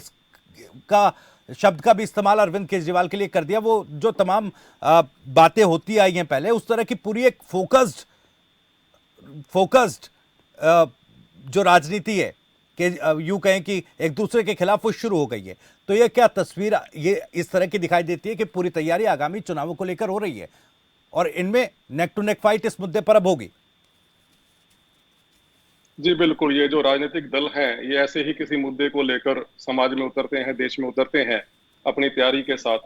का शब्द का भी इस्तेमाल अरविंद केजरीवाल के लिए कर दिया। वो जो तमाम बातें होती आई हैं पहले, उस तरह की पूरी एक फोकस्ड जो राजनीति है कि यूं कहें कि एक दूसरे के खिलाफ वो शुरू हो गई है। तो ये क्या तस्वीर ये इस तरह की दिखाई देती है कि पूरी तैयारी आगामी चुनावों को लेकर हो रही है और इनमें नेक टू नेक फाइट इस मुद्दे पर अब होगी? जी बिल्कुल, ये जो राजनीतिक दल हैं ये ऐसे ही किसी मुद्दे को लेकर समाज में उतरते हैं, देश में उतरते हैं अपनी तैयारी के साथ।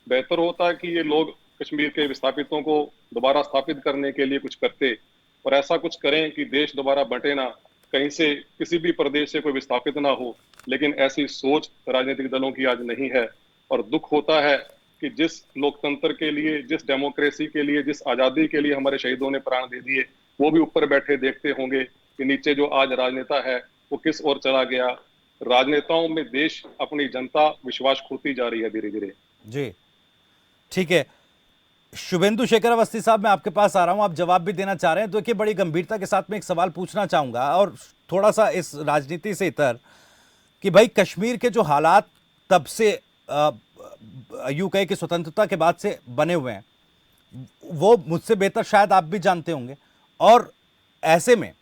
बेहतर होता है कि ये लोग कश्मीर के विस्थापितों को दोबारा स्थापित करने के लिए कुछ करते और ऐसा कुछ करें कि देश दोबारा बंटे ना, कहीं से किसी भी प्रदेश से कोई विस्थापित ना हो। लेकिन ऐसी सोच राजनीतिक दलों की आज नहीं है और दुख होता है कि जिस लोकतंत्र के लिए, जिस डेमोक्रेसी के लिए, जिस आजादी के लिए हमारे शहीदों ने प्राण दे दिए, वो भी ऊपर बैठे देखते होंगे कि नीचे जो आज राजनेता है वो किस ओर चला गया। राजनेताओं में देश, अपनी जनता विश्वास खोती जा रही है धीरे धीरे। जी ठीक है, शुभेंदु शेखर अवस्थी साहब, मैं आपके पास आ रहा हूं, आप जवाब भी देना चाह रहे हैं तो देखिए, बड़ी गंभीरता के साथ में एक सवाल पूछना चाहूंगा और थोड़ा सा इस राजनीति से इतर कि भाई कश्मीर के जो हालात तब से यूं कहे कि स्वतंत्रता के बाद से बने हुए हैं, वो मुझसे बेहतर शायद आप भी जानते होंगे। और ऐसे में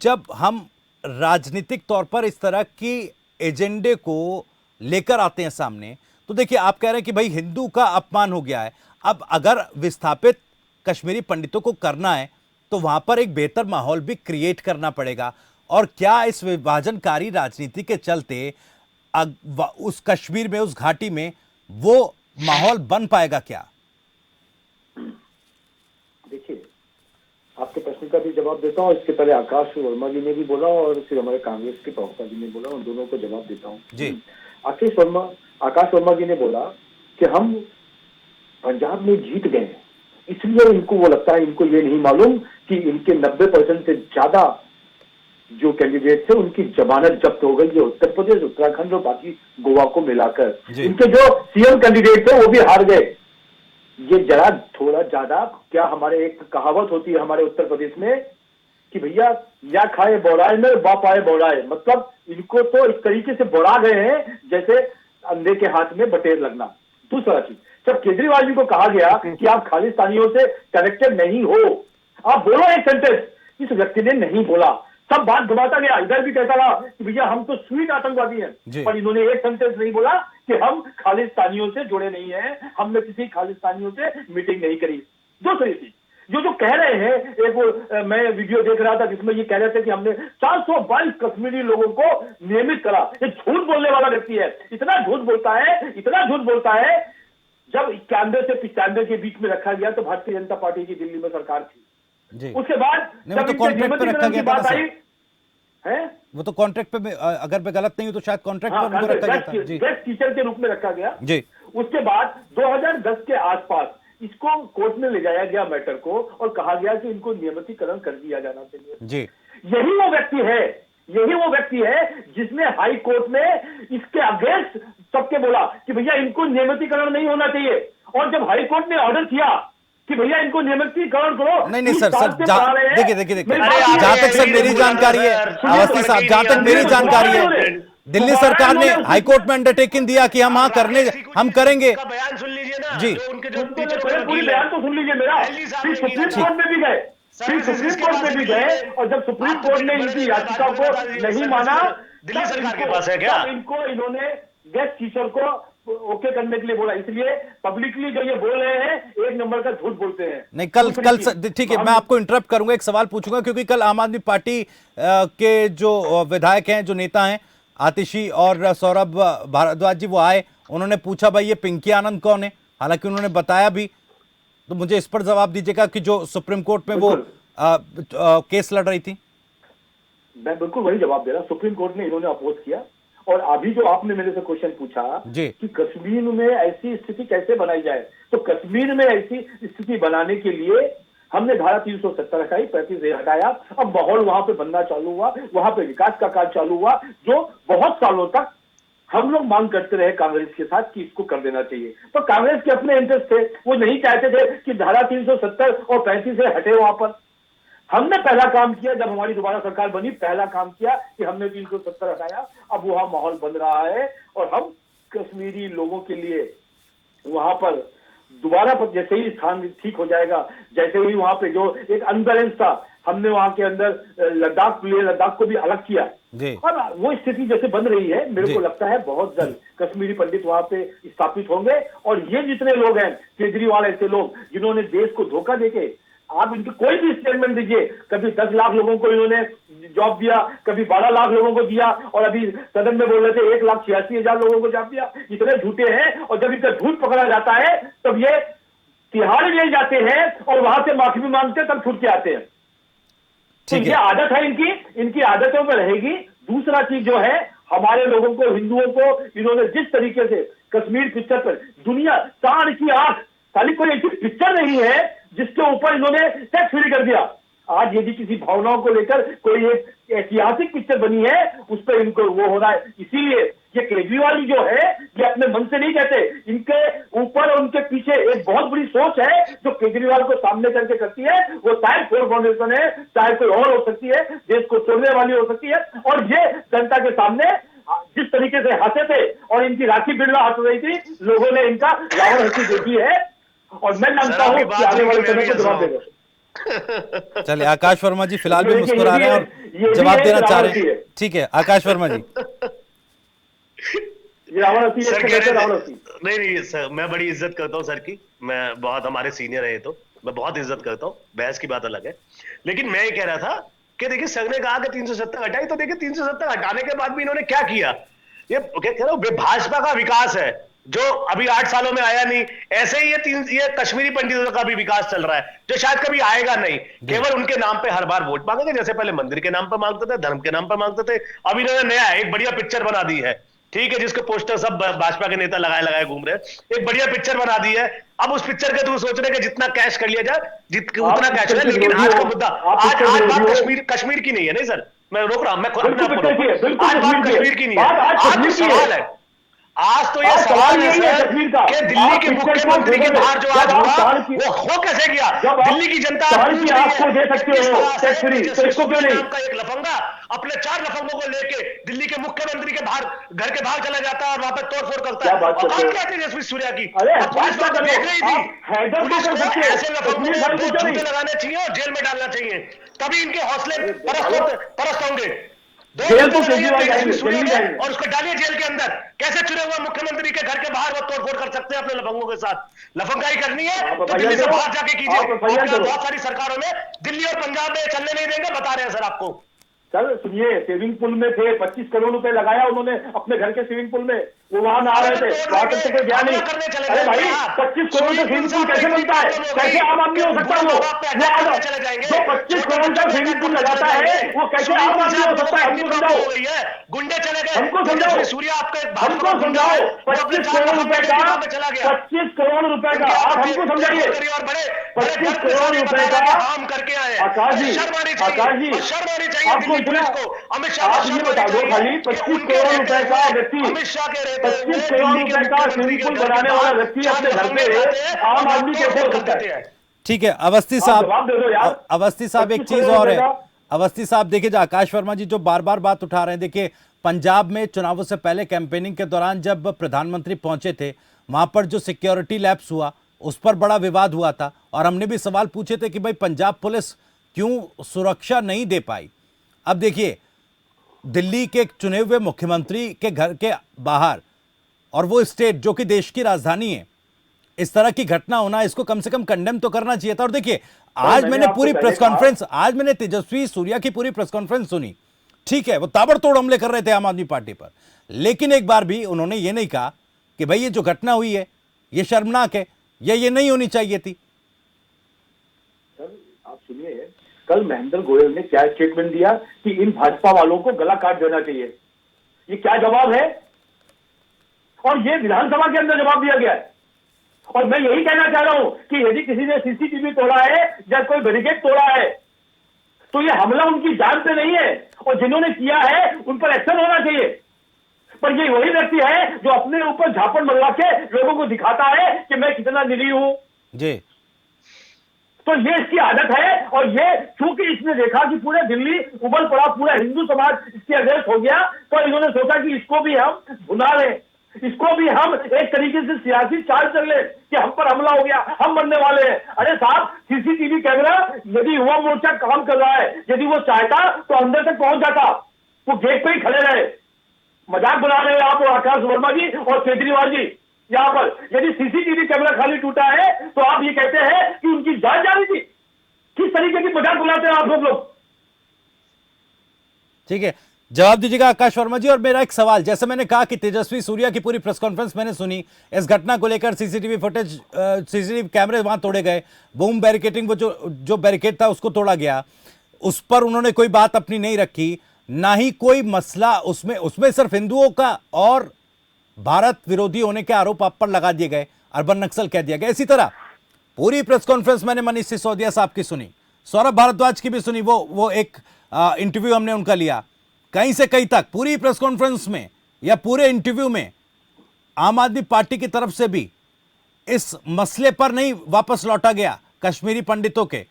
जब हम राजनीतिक तौर पर इस तरह की एजेंडे को लेकर आते हैं सामने, तो देखिए, आप कह रहे हैं कि भाई हिंदू का अपमान हो गया है। अब अगर विस्थापित कश्मीरी पंडितों को करना है तो वहां पर एक बेहतर माहौल भी क्रिएट करना पड़ेगा। और क्या इस विभाजनकारी राजनीति के चलते उस कश्मीर में, उस घाटी में वो माहौल बन पाएगा क्या? देखिए, आपके प्रश्न का भी जवाब देता हूँ। इसके पहले आकाश वर्मा जी ने भी बोला और फिर हमारे कांग्रेस के प्रवक्ता जी ने बोला, उन दोनों को जवाब देता हूँ जी। आकाश वर्मा जी ने बोला कि हम पंजाब में जीत गए, इसलिए इनको वो लगता है, इनको ये नहीं मालूम कि इनके 90% से ज्यादा जो कैंडिडेट थे उनकी जमानत जब्त हो गई है, उत्तर प्रदेश, उत्तराखंड और बाकी गोवा को मिलाकर। इनके जो सीएम कैंडिडेट थे वो भी हार गए। ये जरा थोड़ा ज्यादा, क्या हमारे एक कहावत होती है हमारे उत्तर प्रदेश में कि भैया या खाए बौड़ाए में बाप आए बौड़ाए, मतलब इनको तो इस तरीके से बौड़ा गए हैं जैसे अंधे के हाथ में बटेर लगना। दूसरा चीज, जब केजरीवाल जी को कहा गया कि आप खालिस्तानियों से कनेक्टेड नहीं हो, आप बोलो एक सेंटेंस, इस व्यक्ति ने नहीं बोला, सब बात घुमाता गया। इधर भी कहता रहा कि भैया हम तो स्वीट आतंकवादी हैं, पर इन्होंने एक सेंटेंस नहीं बोला कि हम खालिस्तानियों से जुड़े नहीं हैं, हमने किसी खालिस्तानियों से मीटिंग नहीं करी। दूसरी चीज, जो कह रहे हैं, एक वो मैं वीडियो देख रहा था जिसमें ये कह रहे थे कि हमने 422 कश्मीरी लोगों को नियमित करा। ये झूठ बोलने वाला व्यक्ति है, इतना झूठ बोलता है। जब 91 से 95 के बीच में रखा गया तो भारतीय जनता पार्टी की दिल्ली में सरकार थी जी। उसके बाद जब तो कॉन्ट्रैक्ट पे रखा गया था बात आई है, वो तो कॉन्ट्रैक्ट पे, अगर मैं गलत नहीं हूं तो शायद कॉन्ट्रैक्ट पे उनको रखा गया था जी, गेस्ट टीचर के रूप में रखा गया जी। उसके बाद 2010 के आसपास इसको कोर्ट में ले जाया गया मैटर को और कहा गया कि इनको नियमितीकरण कर दिया जाना चाहिए जी। यही वो व्यक्ति है जिसने हाई कोर्ट में इसके अगेंस्ट सबके बोला कि भैया इनको नियमितीकरण नहीं होना चाहिए, और जब हाई कोर्ट ने ऑर्डर किया कि भैया इनको नियमितीकरण करो, नहीं सर देखिए जहां तक सर मेरी जानकारी है, अवस्थी साहब, जहां तक मेरी जानकारी है, दिल्ली सरकार ने हाईकोर्ट में अंडरटेकिंग दिया कि हम हम करेंगे। बयान सुन लीजिए ना, जी, जो उनके जो बयान तो सुन लीजिए मेरा, सुप्रीम कोर्ट में भी गए, और जब सुप्रीम कोर्ट ने इनकी याचिका को नहीं माना, दिल्ली सरकार के पास है क्या? इनको इन्होंने गेस्ट टीचर को ओके करने के लिए बोला। इसलिए पब्लिकली जो ये बोल रहे हैं, एक नंबर का झूठ बोलते हैं। नहीं, कल ठीक है, मैं आपको इंटरप्ट करूंगा, एक सवाल पूछूंगा, क्योंकि कल आम आदमी पार्टी के जो विधायक हैं, जो नेता हैं, आतिशी और सौरभ भारद्वाज जी, वो आए, उन्होंने पूछा भाई ये पिंकी आनंद कौन है, हालांकि उन्होंने बताया भी, तो मुझे इस पर जवाब दीजिएगा कि जो सुप्रीम कोर्ट में वो केस लड़ रही थी। मैं बिल्कुल वही जवाब दे रहा। सुप्रीम कोर्ट ने इन्होंने अपोज किया, और अभी जो आपने मेरे से क्वेश्चन पूछा कि कश्मीर में ऐसी स्थिति कैसे बनाई जाए, तो कश्मीर में ऐसी स्थिति बनाने के लिए हमने धारा 370 हटाई, 35 हटाया। अब माहौल वहां पे बनना चालू हुआ, वहां पे विकास का कार्य चालू हुआ, जो बहुत सालों तक हम लोग मांग करते रहे कांग्रेस के साथ कि इसको कर देना चाहिए। तो कांग्रेस के अपने इंटरेस्ट थे, वो नहीं चाहते थे कि धारा 370 और 35 हटे वहां पर। हमने पहला काम किया, जब हमारी दोबारा सरकार बनी, पहला काम किया कि हमने 370 हटाया। अब वहां माहौल बन रहा है, और हम कश्मीरी लोगों के लिए वहां पर दोबारा पर जैसे ही स्थान ठीक हो जाएगा, जैसे ही वहां पे जो एक अनबैलेंस था, हमने वहां के अंदर लद्दाख को भी अलग किया, और वो स्थिति जैसे बन रही है, मेरे को लगता है बहुत जल्द कश्मीरी पंडित वहां पे स्थापित होंगे। और ये जितने लोग हैं, केजरीवाल ऐसे लोग जिन्होंने देश को धोखा देके, आप इनकी कोई भी स्टेटमेंट दीजिए, कभी 10 लाख लोगों को इन्होंने जॉब दिया, कभी 12 लाख लोगों को दिया, और अभी सदन में बोल रहे थे 1,86,000 लोगों को जॉब दिया। इतने झूठे हैं, और जब इनका झूठ पकड़ा जाता है तब ये तिहाड़ ले जाते हैं और वहां से माफी भी मांगते हैं, तब छूट के आते हैं। तो ये आदत है इनकी आदतों में रहेगी। दूसरा चीज जो है, हमारे लोगों को, हिंदुओं को इन्होंने जिस तरीके से कश्मीर पिक्चर पर, दुनिया चांद की आंख, खाली कोई ऐसी पिक्चर नहीं है जिसके ऊपर इन्होंने टैक्स फ्री कर दिया। आज यदि किसी भावनाओं को लेकर कोई एक ऐतिहासिक पिक्चर बनी है, उस पर इनको वो हो रहा है। इसीलिए ये केजरीवाल जो है, ये अपने मन से नहीं कहते, इनके ऊपर और उनके पीछे एक बहुत बड़ी सोच है जो केजरीवाल को सामने करके करती है। वो चाहे फोर फाउंडेशन है, चाहे कोई और हो सकती है, देश को तोड़ने वाली हो सकती है। और ये जनता के सामने जिस तरीके से हंसे थे और इनकी राखी बिरला हंस रही थी, लोगों ने इनका रावण हंसी देखी है, और मैं मानता हूं कि आने वाले समय को जवाब देगा। चलिए, आकाश वर्मा जी फिलहाल भी मुस्कुरा रहे हैं और जवाब देना चाह रहे हैं। ठीक है, आकाश वर्मा जी। नहीं सर, मैं बड़ी इज्जत करता हूं सर की, मैं बहुत, हमारे सीनियर है, तो मैं बहुत इज्जत करता हूं, बहस की बात अलग है। लेकिन मैं ये कह रहा था कि देखिए, सर ने कहा कि 370 हटाई, तो देखिए 370 हटाने के बाद भी इन्होंने क्या किया। ये कह रहा हूं भाजपा का विकास है जो अभी 8 सालों में आया नहीं, ऐसे ही ये कश्मीरी पंडितों का भी विकास चल रहा है जो शायद कभी आएगा नहीं, केवल उनके नाम पे हर बार वोट मांगेंगे। जैसे पहले मंदिर के नाम पर मांगते थे, धर्म के नाम पर मांगते थे, अब इन्होंने नया एक बढ़िया पिक्चर बना दी है, ठीक है, जिसके पोस्टर सब भाजपा के नेता लगाए घूम रहे हैं, एक बढ़िया पिक्चर बना दी है। अब उस पिक्चर के थ्रू सोच रहे हैं कि जितना कैश कर लिया जाए उतना कैश है, लेकिन आज का मुद्दा आज बात कश्मीर की नहीं है। नहीं सर, मैं रोक रहा हूं, मैं आज बात कश्मीर की नहीं है, आज सवाल है, आज तो ये सवाल है सर कि दिल्ली के मुख्यमंत्री के बाहर जो आज हुआ वो हो कैसे गया? दिल्ली की जनता आपको दे सकते हो टैक्स फ्री, तो इसको क्यों नहीं? का एक लफंगा अपने 4 लफंगों को लेके दिल्ली के मुख्यमंत्री के बाहर घर के बाहर चला जाता है और वहां पर तोड़फोड़ करता है। औकात क्या थी तेजस्वी सूर्या की? पुलिस तो देख रही थी, पुलिस को ऐसे लफंगों को जूते लगाने चाहिए और जेल में डालना चाहिए, तभी इनके हौसले परस्त होंगे। जेल तो और उसको डालिए जेल के अंदर। कैसे चुने हुए मुख्यमंत्री के घर के बाहर वो तोड़फोड़ कर सकते हैं अपने लफंगों के साथ? लफंगाई करनी है तो दिल्ली से बाहर जाके कीजिए। बहुत सारी सरकारों में दिल्ली और पंजाब में चलने नहीं देंगे, बता रहे हैं सर आपको। सर सुनिए, स्विमिंग पूल में थे, 25 करोड़ रुपए लगाया उन्होंने अपने घर के स्विमिंग पूल में, वो वहां नहा रहे थे, वहां तक कोई गया नहीं। अरे भाई 25 करोड़ का स्विमिंग पूल कैसे बनता है? कैसे आम आदमी हो सकता है वो? जो 25 करोड़ का स्विमिंग पूल लगाता है वो कैसे आम आदमी हो सकता है? हमको समझाओ, गुंडे चले गए, हमको समझाओ, सूर्या हमको समझाओ। 25 करोड़ रुपए का, 25 करोड़ रुपए का आप हमको समझाइए। 25 करोड़ रुपए का काम करके आए आकाश जी, आकाश जी आपको इतना अमित शाह आप ये बता दो खाली 25 करोड़ रुपए का व्यक्ति, 25 करोड़ रुपए का स्विमिंग पूल बनाने वाला व्यक्ति अपने घर पे आम आदमी कैसे हो सकता है? ठीक है अवस्थी साहब, जवाब दे दो यार। अवस्थी साहब एक चीज और है, अवस्थी साहब देखिए, जो आकाश वर्मा जी जो बार बार बात उठा रहे हैं, देखिए पंजाब में चुनावों से पहले कैंपेनिंग के दौरान जब प्रधानमंत्री पहुंचे थे वहां पर जो सिक्योरिटी लैप्स हुआ उस पर बड़ा विवाद हुआ था और हमने भी सवाल पूछे थे कि भाई पंजाब पुलिस क्यों सुरक्षा नहीं दे पाई। अब देखिए दिल्ली के चुने हुए मुख्यमंत्री के घर के बाहर और वो स्टेट जो कि देश की राजधानी है, इस तरह की घटना होना, इसको कम से कम कंडेम तो करना चाहिए था। और देखिए आज मैंने पूरी प्रेस कॉन्फ्रेंस, आज मैंने तेजस्वी सूर्या की पूरी प्रेस कॉन्फ्रेंस सुनी, ठीक है वो ताबड़तोड़ हमले कर रहे थे आम आदमी पार्टी पर, लेकिन एक बार भी उन्होंने ये नहीं कहा कि भाई ये जो घटना हुई है ये शर्मनाक है या ये नहीं होनी चाहिए थी। सर आप सुनिए, कल महेंद्र गोयल ने क्या स्टेटमेंट दिया कि इन भाजपा वालों को गला काट देना चाहिए। ये क्या जवाब है? और ये विधानसभा के अंदर जवाब दिया गया है। और मैं यही कहना चाह रहा हूं कि यदि किसी ने सीसीटीवी तोड़ा है या कोई बैरिकेड तोड़ा है तो ये हमला उनकी जान पे नहीं है, और जिन्होंने किया है उन पर एक्शन होना चाहिए। पर ये वही व्यक्ति है जो अपने ऊपर झापड़ मरवा के लोगों को दिखाता है कि मैं कितना निरीह हूं जी। तो ये इसकी आदत है। और ये चूंकि इसने देखा कि पूरे दिल्ली उबल पड़ा, पूरा हिंदू समाज इसके अगेंस्ट हो गया, तो इन्होंने सोचा कि इसको भी हम भुना लें, इसको भी हम एक तरीके से सियासी चाल चल ले कि हम पर हमला हो गया, हम मरने वाले हैं। अरे साहब सीसीटीवी कैमरा यदि युवा मोर्चा काम कर रहा है, यदि वो चाहता तो अंदर तक पहुंच जाता, वो गेट पे ही खड़े रहे। मजाक बना रहे हैं आप आकाश वर्मा जी और केजरीवाल जी यहाँ पर। यदि सीसीटीवी कैमरा खाली टूटा है तो आप ये कहते हैं कि उनकी जान जा रही थी? किस तरीके की मजाक बुलाते हैं आप लोग? ठीक है, जवाब दीजिएगा आकाश वर्मा जी। और मेरा एक सवाल, जैसे मैंने कहा कि तेजस्वी सूर्या की पूरी प्रेस कॉन्फ्रेंस मैंने सुनी, इस घटना को लेकर सीसीटीवी फुटेज, सीसीटीवी कैमरे वहां तोड़े गए, बूम बैरिकेटिंग, वो जो बैरिकेड था उसको तोड़ा गया, उस पर उन्होंने कोई बात अपनी नहीं रखी, ना ही कोई मसला उसमें सिर्फ हिंदुओं का और भारत विरोधी होने के आरोप आप पर लगा दिए गए, अर्बन नक्सल कह दिया गया। इसी तरह पूरी प्रेस कॉन्फ्रेंस मैंने मनीष सिसोदिया साहब की सुनी, सौरभ भारद्वाज की भी सुनी, वो एक इंटरव्यू हमने उनका लिया, कहीं से कहीं तक पूरी प्रेस कॉन्फ्रेंस में या पूरे इंटरव्यू में आम आदमी पार्टी की तरफ से भी इस मसले पर नहीं वापस लौटा गया। कश्मीरी पंडितों के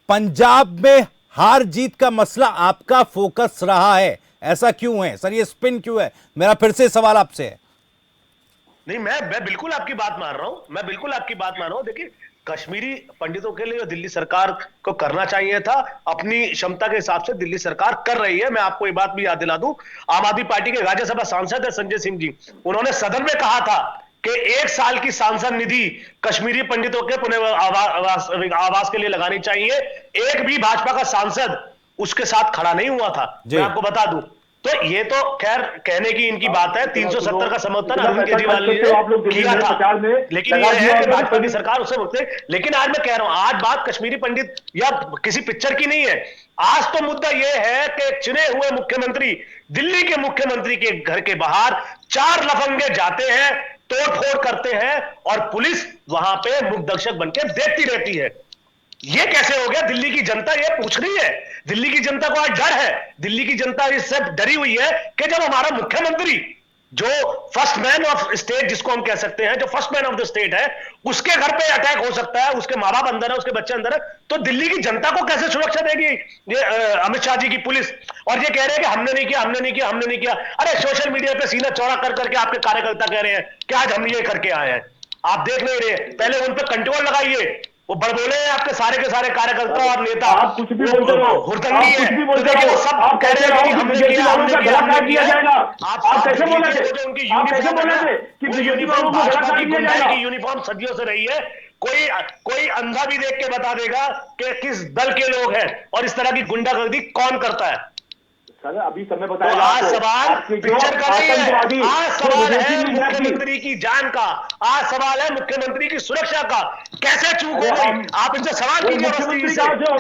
पंजाब में हार जीत का मसला आपका फोकस रहा है, ऐसा क्यों है सर? ये स्पिन क्यों है? मेरा फिर से सवाल आपसे है। नहीं, मैं बिल्कुल आपकी बात मान रहा हूं, मैं बिल्कुल आपकी बात मान रहा हूं। देखिए कश्मीरी पंडितों के लिए दिल्ली सरकार को करना चाहिए था, अपनी क्षमता के हिसाब से दिल्ली सरकार कर रही है। मैं आपको ये बात भी याद दिला दूं, आम आदमी पार्टी के राज्यसभा सांसद है संजय सिंह जी, उन्होंने सदन में कहा था कि 1 साल की सांसद निधि कश्मीरी पंडितों के पुनर्वास के लिए लगानी चाहिए। एक भी भाजपा का सांसद उसके साथ खड़ा नहीं हुआ था, मैं आपको बता दूं। तो ये तो खैर कहने की इनकी बात है। 370 का समर्थन अरविंद केजरीवाल ने किया था, लेकिन ये है कि भाजपा की सरकार उससे मुझसे। लेकिन आज मैं कह रहा हूं, आज बात कश्मीरी पंडित या किसी पिक्चर की नहीं है। आज तो मुद्दा यह है कि चुने हुए मुख्यमंत्री, दिल्ली के मुख्यमंत्री के घर के बाहर 4 लफंगे जाते हैं, तोड़फोड़ करते हैं और पुलिस वहां पे मुखदर्शक बनकर देखती रहती है। ये कैसे हो गया? दिल्ली की जनता ये पूछ रही है। दिल्ली की जनता को आज डर है। दिल्ली की जनता इससे डरी हुई है कि जब हमारा मुख्यमंत्री, जो फर्स्ट मैन ऑफ स्टेट जिसको हम कह सकते हैं, जो first man of the state है, उसके घर पे अटैक हो सकता है, उसके माँ बाप अंदर है, उसके बच्चे अंदर है, तो दिल्ली की जनता को कैसे सुरक्षा देगी ये अमित शाह जी की पुलिस? और ये कह रहे हैं कि हमने नहीं किया, हमने नहीं किया, हमने नहीं किया। अरे सोशल मीडिया पे सीना चौड़ा कर करके आपके कार्यकर्ता कह रहे हैं कि आज हम ये करके आए हैं। आप देख नहीं रहे, पहले उन पर कंट्रोल लगाइए। वो बड़बोले हैं आपके सारे के सारे कार्यकर्ता और नेता। आप कुछ भी बोलते रहो, हुड़दंगी है, तो देखिए वो सब कह रहे हैं कि बीजेपी वालों का गला काट दिया जाएगा। आप कैसे बोले थे? आप कैसे बोले थे कि बीजेपी वालों को गला काट दिया जाएगा? यूनिफॉर्म सदियों से रही है। कोई अंधा भी देख के बता देगा कि किस दल के लोग हैं और इस तरह की गुंडागर्दी कौन करता है। सर अभी समय तो बताया। आज सवाल पिक्चर का नहीं है, आज सवाल है मुख्यमंत्री की जान का, आज सवाल है मुख्यमंत्री की सुरक्षा का। कैसे चूक हो गई? आप इनसे सवाल कीजिए।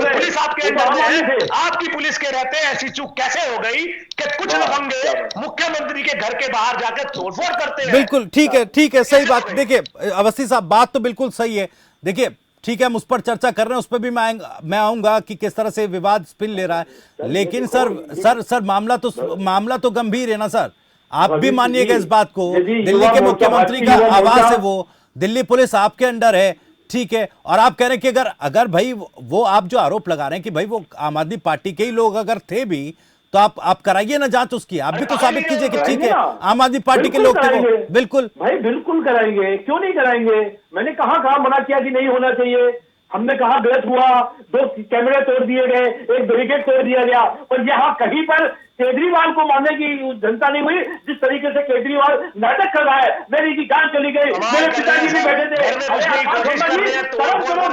पुलिस आपके अंडर में है, आपकी पुलिस के रहते ऐसी चूक कैसे हो गई कि कुछ लफंगे मुख्यमंत्री के घर के बाहर जाकर तोड़फोड़ करते हैं? बिल्कुल ठीक है, सही बात। देखिए अवस्थी साहब, बात तो बिल्कुल सही है। देखिए ठीक है, हम उस पर चर्चा कर रहे हैं, उस पर भी मैं आऊंगा कि किस तरह से विवाद स्पिन ले रहा है। लेकिन सर मामला तो गंभीर है ना सर। आप भी मानिएगा इस बात को। दिल्ली के मुख्यमंत्री का आवास है वो, दिल्ली पुलिस आपके अंडर है, ठीक है। और आप कह रहे हैं कि अगर भाई वो आप जो आरोप लगा रहे हैं कि भाई वो आम आदमी पार्टी के ही लोग अगर थे भी, तो आप कराइए ना जांच उसकी। आप भी तो साबित कीजिए कि ठीक है आम आदमी पार्टी के लोग थे वो। बिल्कुल भाई, बिल्कुल कराएंगे, क्यों नहीं कराएंगे? मैंने कहा मना किया कि नहीं होना चाहिए। हमने कहा गलत हुआ, 2 कैमरे तोड़ दिए गए, 1 बैरिकेड तोड़ दिया गया, पर यहाँ कहीं पर केजरीवाल को मानने की जनता नहीं हुई। जिस तरीके से केजरीवाल नाटक कर रहा है, मेरी की जान चली गई, मेरे पिताजी भी बैठे थे।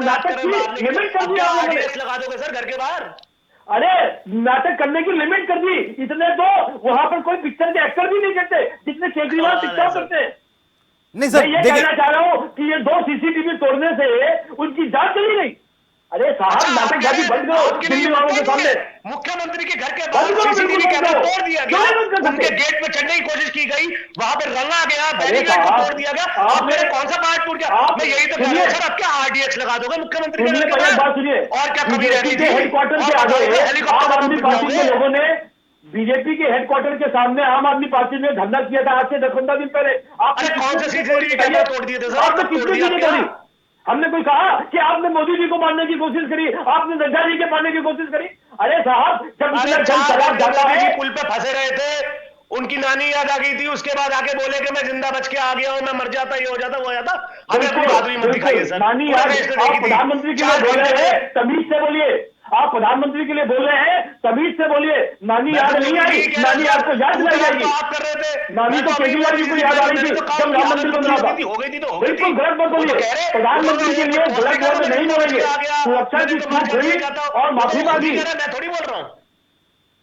नाटक की लिमिट कर दिया लगा दोगे सर घर के बाहर? अरे नाटक करने की लिमिट कर दी। इतने तो वहां पर कोई पिक्चर के एक्टर भी नहीं करते जितने केजरीवाल पिक्चर करते हैं। नहीं सर, मैं ये कहना चाह रहा हूं कि ये 2 सीसीटीवी तोड़ने से उनकी जांच चली गई। अरे साहब, नाटकबाजी बंद करो दिल्ली वालों के सामने। मुख्यमंत्री के घर के बाहर सीसीटीवी कैमरा तोड़ दिया गया, उनके गेट पे चढ़ने की कोशिश की गई, वहां पे रंगा गया, बैरिकेड को तोड़ दिया गया। आप मेरे कौन सा पार्ट टूट गया? मैं यही तो कह रहा हूं सर, अब क्या RDX लगा दोगे मुख्यमंत्री के घर के बाहर? बात सुनिए, और क्या कमी रहती थी? हेडक्वार्टर के आगे आम आदमी पार्टी के लोगों ने, बीजेपी के हेडक्वार्टर के सामने आम आदमी पार्टी ने धरना किया था आज से 10-15 दिन पहले। आपने कौन से सीसीटीवी कैमरा तोड़ दिए थे सर? आपने किसने की नहीं तोड़ी? हमने कोई कहा कि आपने मोदी जी को मारने की कोशिश करी, आपने नड्डा जी के मारने की कोशिश करी? अरे साहब, जब जाता है, पुल पे फंसे रहे थे, उनकी नानी याद आ गई थी, उसके बाद आके बोले कि मैं जिंदा बच के आ गया हूं, मैं मर जाता, ये हो जाता, वो हो जाता। हमें अपनी बहादुरी मत दिखाइए सर। नानी याद आप प्रधानमंत्री के लिए बोल रहे हैं, तमीज से बोलिए। आप प्रधानमंत्री के लिए बोल रहे हैं, तमीज से बोलिए। नानी याद नहीं आई, नानी याद को याद दिलाई जाएगी। आप कर रहे थे, नानी तो केजरीवाल जी को याद आ रही थी जब राम मंदिर बन रहा था। हो गई थी तो बिल्कुल गलत मत बोलिए। प्रधानमंत्री के लिए गलत वर्ड नहीं बोलेंगे। सुरक्षा की चूक हुई और माफी मांगी। मैं थोड़ी बोल रहा हूँ।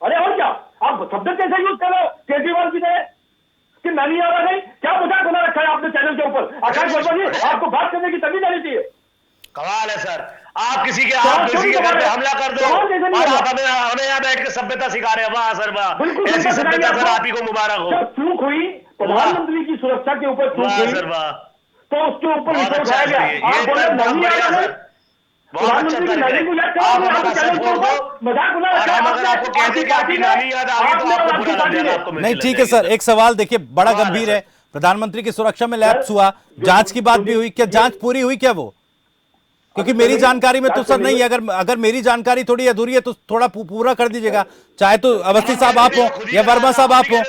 अरे और क्या, आप शब्द कैसे यूज कर रहे हो केजरीवाल की तरह कि नानी याद आ गई? क्या मजाक बना रखा है आपने चैनल के ऊपर? आकाश वर्मा जी, आपको बात करने की तमीज आनी चाहिए। कमाल है सर, आप किसी के घर पे हमला कर दो और आप हमें यहाँ बैठ के सभ्यता सिखा रहे हैं। वाह सर वाह, ऐसी सभ्यता सर आप ही को मुबारक हो। जब चूक हुई, प्रधानमंत्री की सुरक्षा के ऊपर चूक हुई सर वाह, तो उसके ऊपर विषय उठाया गया। आप बोले नानी याद आ गई, प्रधानमंत्री की नानी को याद करो, मजाक बना रखा है आपने। आपको कहते कि आपकी नानी याद आ गई तो आपको बुरा लग जाएगा, आपको नहीं ठीक है सर। एक सवाल देखिए बड़ा गंभीर है। प्रधानमंत्री की सुरक्षा में लैप्स हुआ, जांच की बात भी हुई, क्या जांच पूरी हुई क्या वो? क्योंकि मेरी जानकारी में तो सर नहीं है। अगर मेरी जानकारी थोड़ी अधूरी है तो थोड़ा पूरा कर दीजिएगा, चाहे तो अवस्थी साहब आप हो या वर्मा साहब आप हो।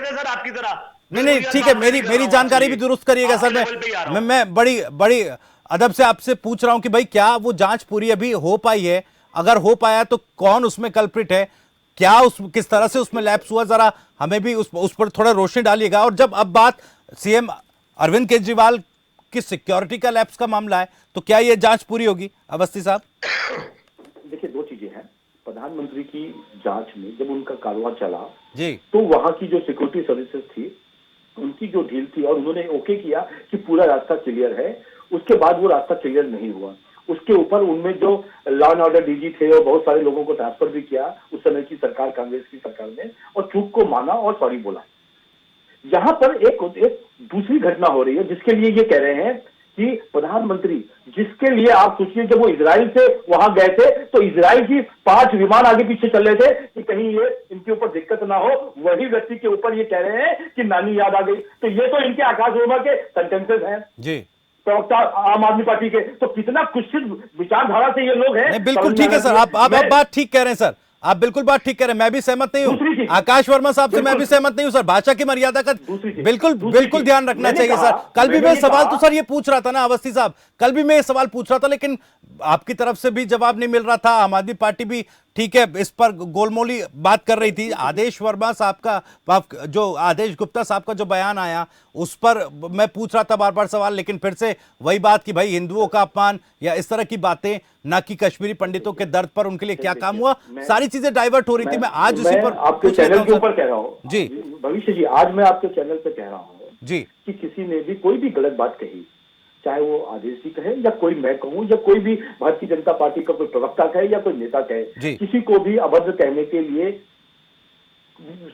नहीं ठीक है, मेरी जानकारी भी दुरुस्त करिएगा सर। मैं बड़ी अदब से आपसे पूछ रहा हूं कि भाई क्या वो जांच पूरी अभी हो पाई है? अगर हो पाया तो कौन उसमें कल्प्रिट है, क्या किस तरह से उसमें लैप्स हुआ, जरा हमें भी उस पर थोड़ा रोशनी डालिएगा। और जब अब बात सीएम अरविंद केजरीवाल की सिक्योरिटी का लैप्स का मामला है, तो क्या यह जांच पूरी होगी अवस्थी साहब? देखिए, 2 चीजें हैं। प्रधानमंत्री की जांच में जब उनका कारवां चला जी तो वहां की जो सिक्योरिटी सर्विसेज थी उनकी जो ढील थी और उन्होंने ओके किया कि पूरा रास्ता क्लियर है। उसके बाद वो रास्ता क्लियर नहीं हुआ। उसके ऊपर उनमें जो लॉ एंड ऑर्डर डीजी थे और बहुत सारे लोगों को ट्रांसफर भी किया उस समय की सरकार, कांग्रेस की सरकार ने, और चूक को माना और सॉरी बोला। यहाँ पर एक दूसरी घटना हो रही है जिसके लिए ये कह रहे हैं कि प्रधानमंत्री, जिसके लिए आप सोचिए जब वो इजराइल से वहां गए थे तो इजराइल की 5 विमान आगे पीछे चल रहे थे कि कहीं ये इनके ऊपर दिक्कत ना हो, वही व्यक्ति के ऊपर ये कह रहे हैं कि नानी याद आ गई। तो ये तो इनके आकाश वर्मा के सेंटेंसेस हैं जी, प्रवक्ता आम आदमी पार्टी के। तो कितना कुत्सित विचारधारा से ये लोग हैं। नहीं बिल्कुल ठीक है सर, आप बात ठीक कह रहे हैं सर, आप बिल्कुल बात ठीक कह रहे हैं, मैं भी सहमत नहीं हूँ आकाश वर्मा साहब से, मैं भी सहमत नहीं हूँ सर। भाषा की मर्यादा का बिल्कुल ध्यान रखना चाहिए सर। कल भी मैं सवाल तो सर ये पूछ रहा था ना अवस्थी साहब, कल भी मैं ये सवाल पूछ रहा था लेकिन आपकी तरफ से भी जवाब नहीं मिल रहा था। आम आदमी पार्टी भी ठीक है इस पर गोलमोली बात कर रही थी। आदेश वर्मा साहब का जो आदेश गुप्ता साहब का जो बयान आया उस पर मैं पूछ रहा था बार बार सवाल, लेकिन फिर से वही बात कि भाई हिंदुओं का अपमान या इस तरह की बातें, ना कि कश्मीरी पंडितों के दर्द पर उनके लिए क्या काम हुआ, सारी चीजें डाइवर्ट हो रही थी। मैं आज उसी पर आपके चैनल के ऊपर कह रहा हूँ जी, भविष्य जी, आज मैं आपके चैनल पे कह रहा हूँ जी कि किसी ने भी कोई भी गलत बात कही, चाहे वो आदेश जी कहे या कोई मैं कहूं या कोई भी भारतीय जनता पार्टी का कोई प्रवक्ता कहे या कोई नेता कहे, किसी को भी अभद्र कहने के लिए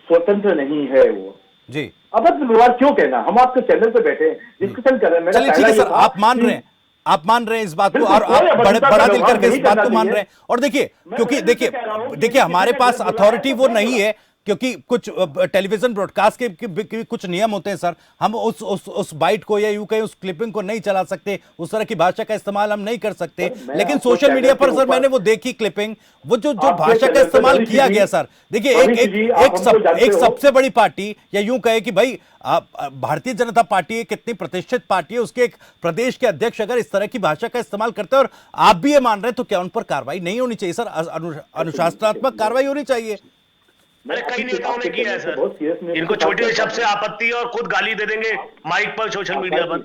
स्वतंत्र नहीं है वो जी। अभद्र व्यवहार क्यों कहना? हम आपके चैनल पे बैठे हैं, डिस्कशन कर रहे हैं। चलिए ठीक है सर, आप मान रहे हैं इस बात को और आप बड़ा दिल करके इस बात को मान रहे हैं। और देखिए देखिए हमारे पास अथॉरिटी वो नहीं है, क्योंकि कुछ टेलीविजन ब्रॉडकास्ट के कुछ नियम होते हैं सर। हम उस बाइट को या यूं कहीं उस क्लिपिंग को नहीं चला सकते, उस तरह की भाषा का इस्तेमाल हम नहीं कर सकते। लेकिन सोशल मीडिया पर सर मैंने वो देखी क्लिपिंग, वो जो भाषा का इस्तेमाल किया गया सर। देखिए एक सबसे बड़ी पार्टी या यूं कहे कि भाई भारतीय जनता पार्टी कितनी प्रतिष्ठित पार्टी है, उसके एक प्रदेश के अध्यक्ष अगर इस तरह की भाषा का इस्तेमाल करते हैं और आप भी ये मान रहे हैं, तो क्या उन पर कार्रवाई नहीं होनी चाहिए सर? अनुशासनात्मक कार्रवाई होनी चाहिए। मैंने कई नेताओं ने किया है सर, इनको छोटे शब्द से आपत्ति और खुद गाली दे देंगे माइक पर, सोशल मीडिया पर।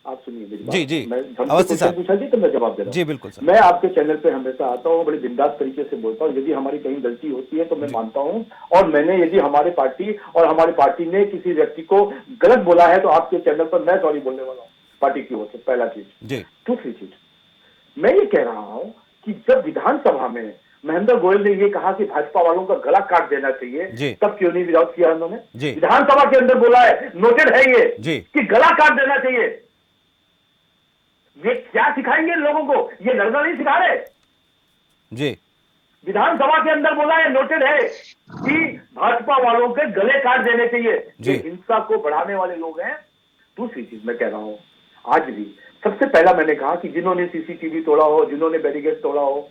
आप सुनिए मेरी बात। जी मैं अवस्थी साहब पूछा जी तो मैं जवाब दे रहा हूं। जी बिल्कुल सर। मैं आपके चैनल पे हमेशा आता हूं, बड़े बिंदास तरीके से बोलता हूं। यदि हमारी कहीं गलती होती है तो मैं मानता हूं, और मैंने यदि हमारे पार्टी और हमारी पार्टी ने किसी व्यक्ति को गलत बोला है तो आपके चैनल पर मैं सॉरी बोलने वाला हूँ पार्टी की ओर से, पहला चीज। दूसरी चीज मैं ये कह रहा हूँ कि जब विधानसभा में महेंद्र गोयल ने ये कहा कि भाजपा वालों का गला काट देना चाहिए, तब क्यों नहीं विरोध किया उन्होंने? विधानसभा के अंदर बोला है, नोटेड है ये कि गला काट देना चाहिए। ये क्या सिखाएंगे लोगों को? ये लड़ना नहीं सिखा रहे जी। विधानसभा के अंदर बोला है, नोटेड है कि भाजपा वालों के गले काट देने चाहिए। ये हिंसा को बढ़ाने वाले लोग हैं। दूसरी चीज मैं कह रहा हूं, आज भी सबसे पहला मैंने कहा कि जिन्होंने सीसीटीवी तोड़ा हो, जिन्होंने बैरिकेड तोड़ा हो,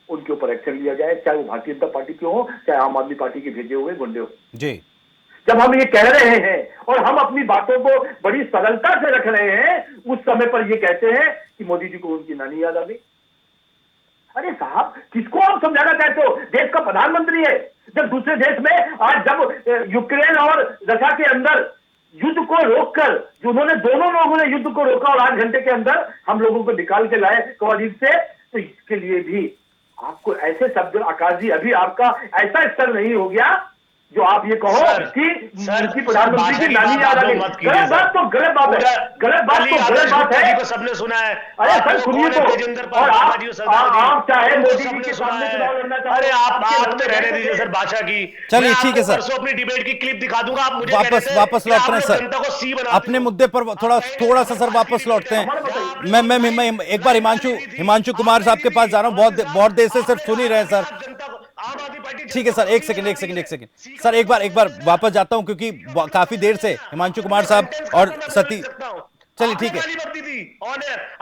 उनके ऊपर एक्शन लिया जाए, चाहे वो भारतीय जनता पार्टी के हो, चाहे आम आदमी पार्टी के भेजे हुए गुंडे हो जी। जब हम ये कह रहे हैं और हम अपनी बातों को बड़ी सरलता से रख रहे हैं, उस समय पर ये कहते हैं कि मोदी जी को उनकी नानी याद आ गई। अरे साहब, किसको आप समझाना चाहते हो? देश का प्रधानमंत्री है। जब दूसरे देश में आज जब यूक्रेन और रशिया के अंदर युद्ध को रोककर, जिन्होंने दोनों लोगों ने युद्ध को रोका और 8 घंटे के अंदर हम लोगों को निकाल के लाए कवालीद से, तो इसके लिए भी आपको ऐसे शब्द, आकाश जी अभी आपका ऐसा स्तर नहीं हो गया जो आप ये कहो कि प्रधानमंत्री की नानी याद आ गई। गलत बात तो गलत बात है, गलत बात तो गलत बात है। सबने सुना है। अरे सर सुनिए तो, और आप चाहे मोदी जी के सामने चुनाव लड़ना चाहते, अरे आप तो रहने दीजिए सर भाषा की। चलिए ठीक है सर, अपनी डिबेट की क्लिप दिखा दूंगा, आप मुझे वापस लौट रहे हैं सर अपने मुद्दे पर। थोड़ा सा सर वापस लौटते हैं। मैं एक बार हिमांशु कुमार साहब के पास जा रहा हूँ, बहुत देर से सिर्फ सुन ही रहे हैं सर। ठीक है सर, एक सेकंड सर, एक बार वापस जाता हूं क्योंकि काफी देर से हिमांशु कुमार साहब और सती। चलिए ठीक है,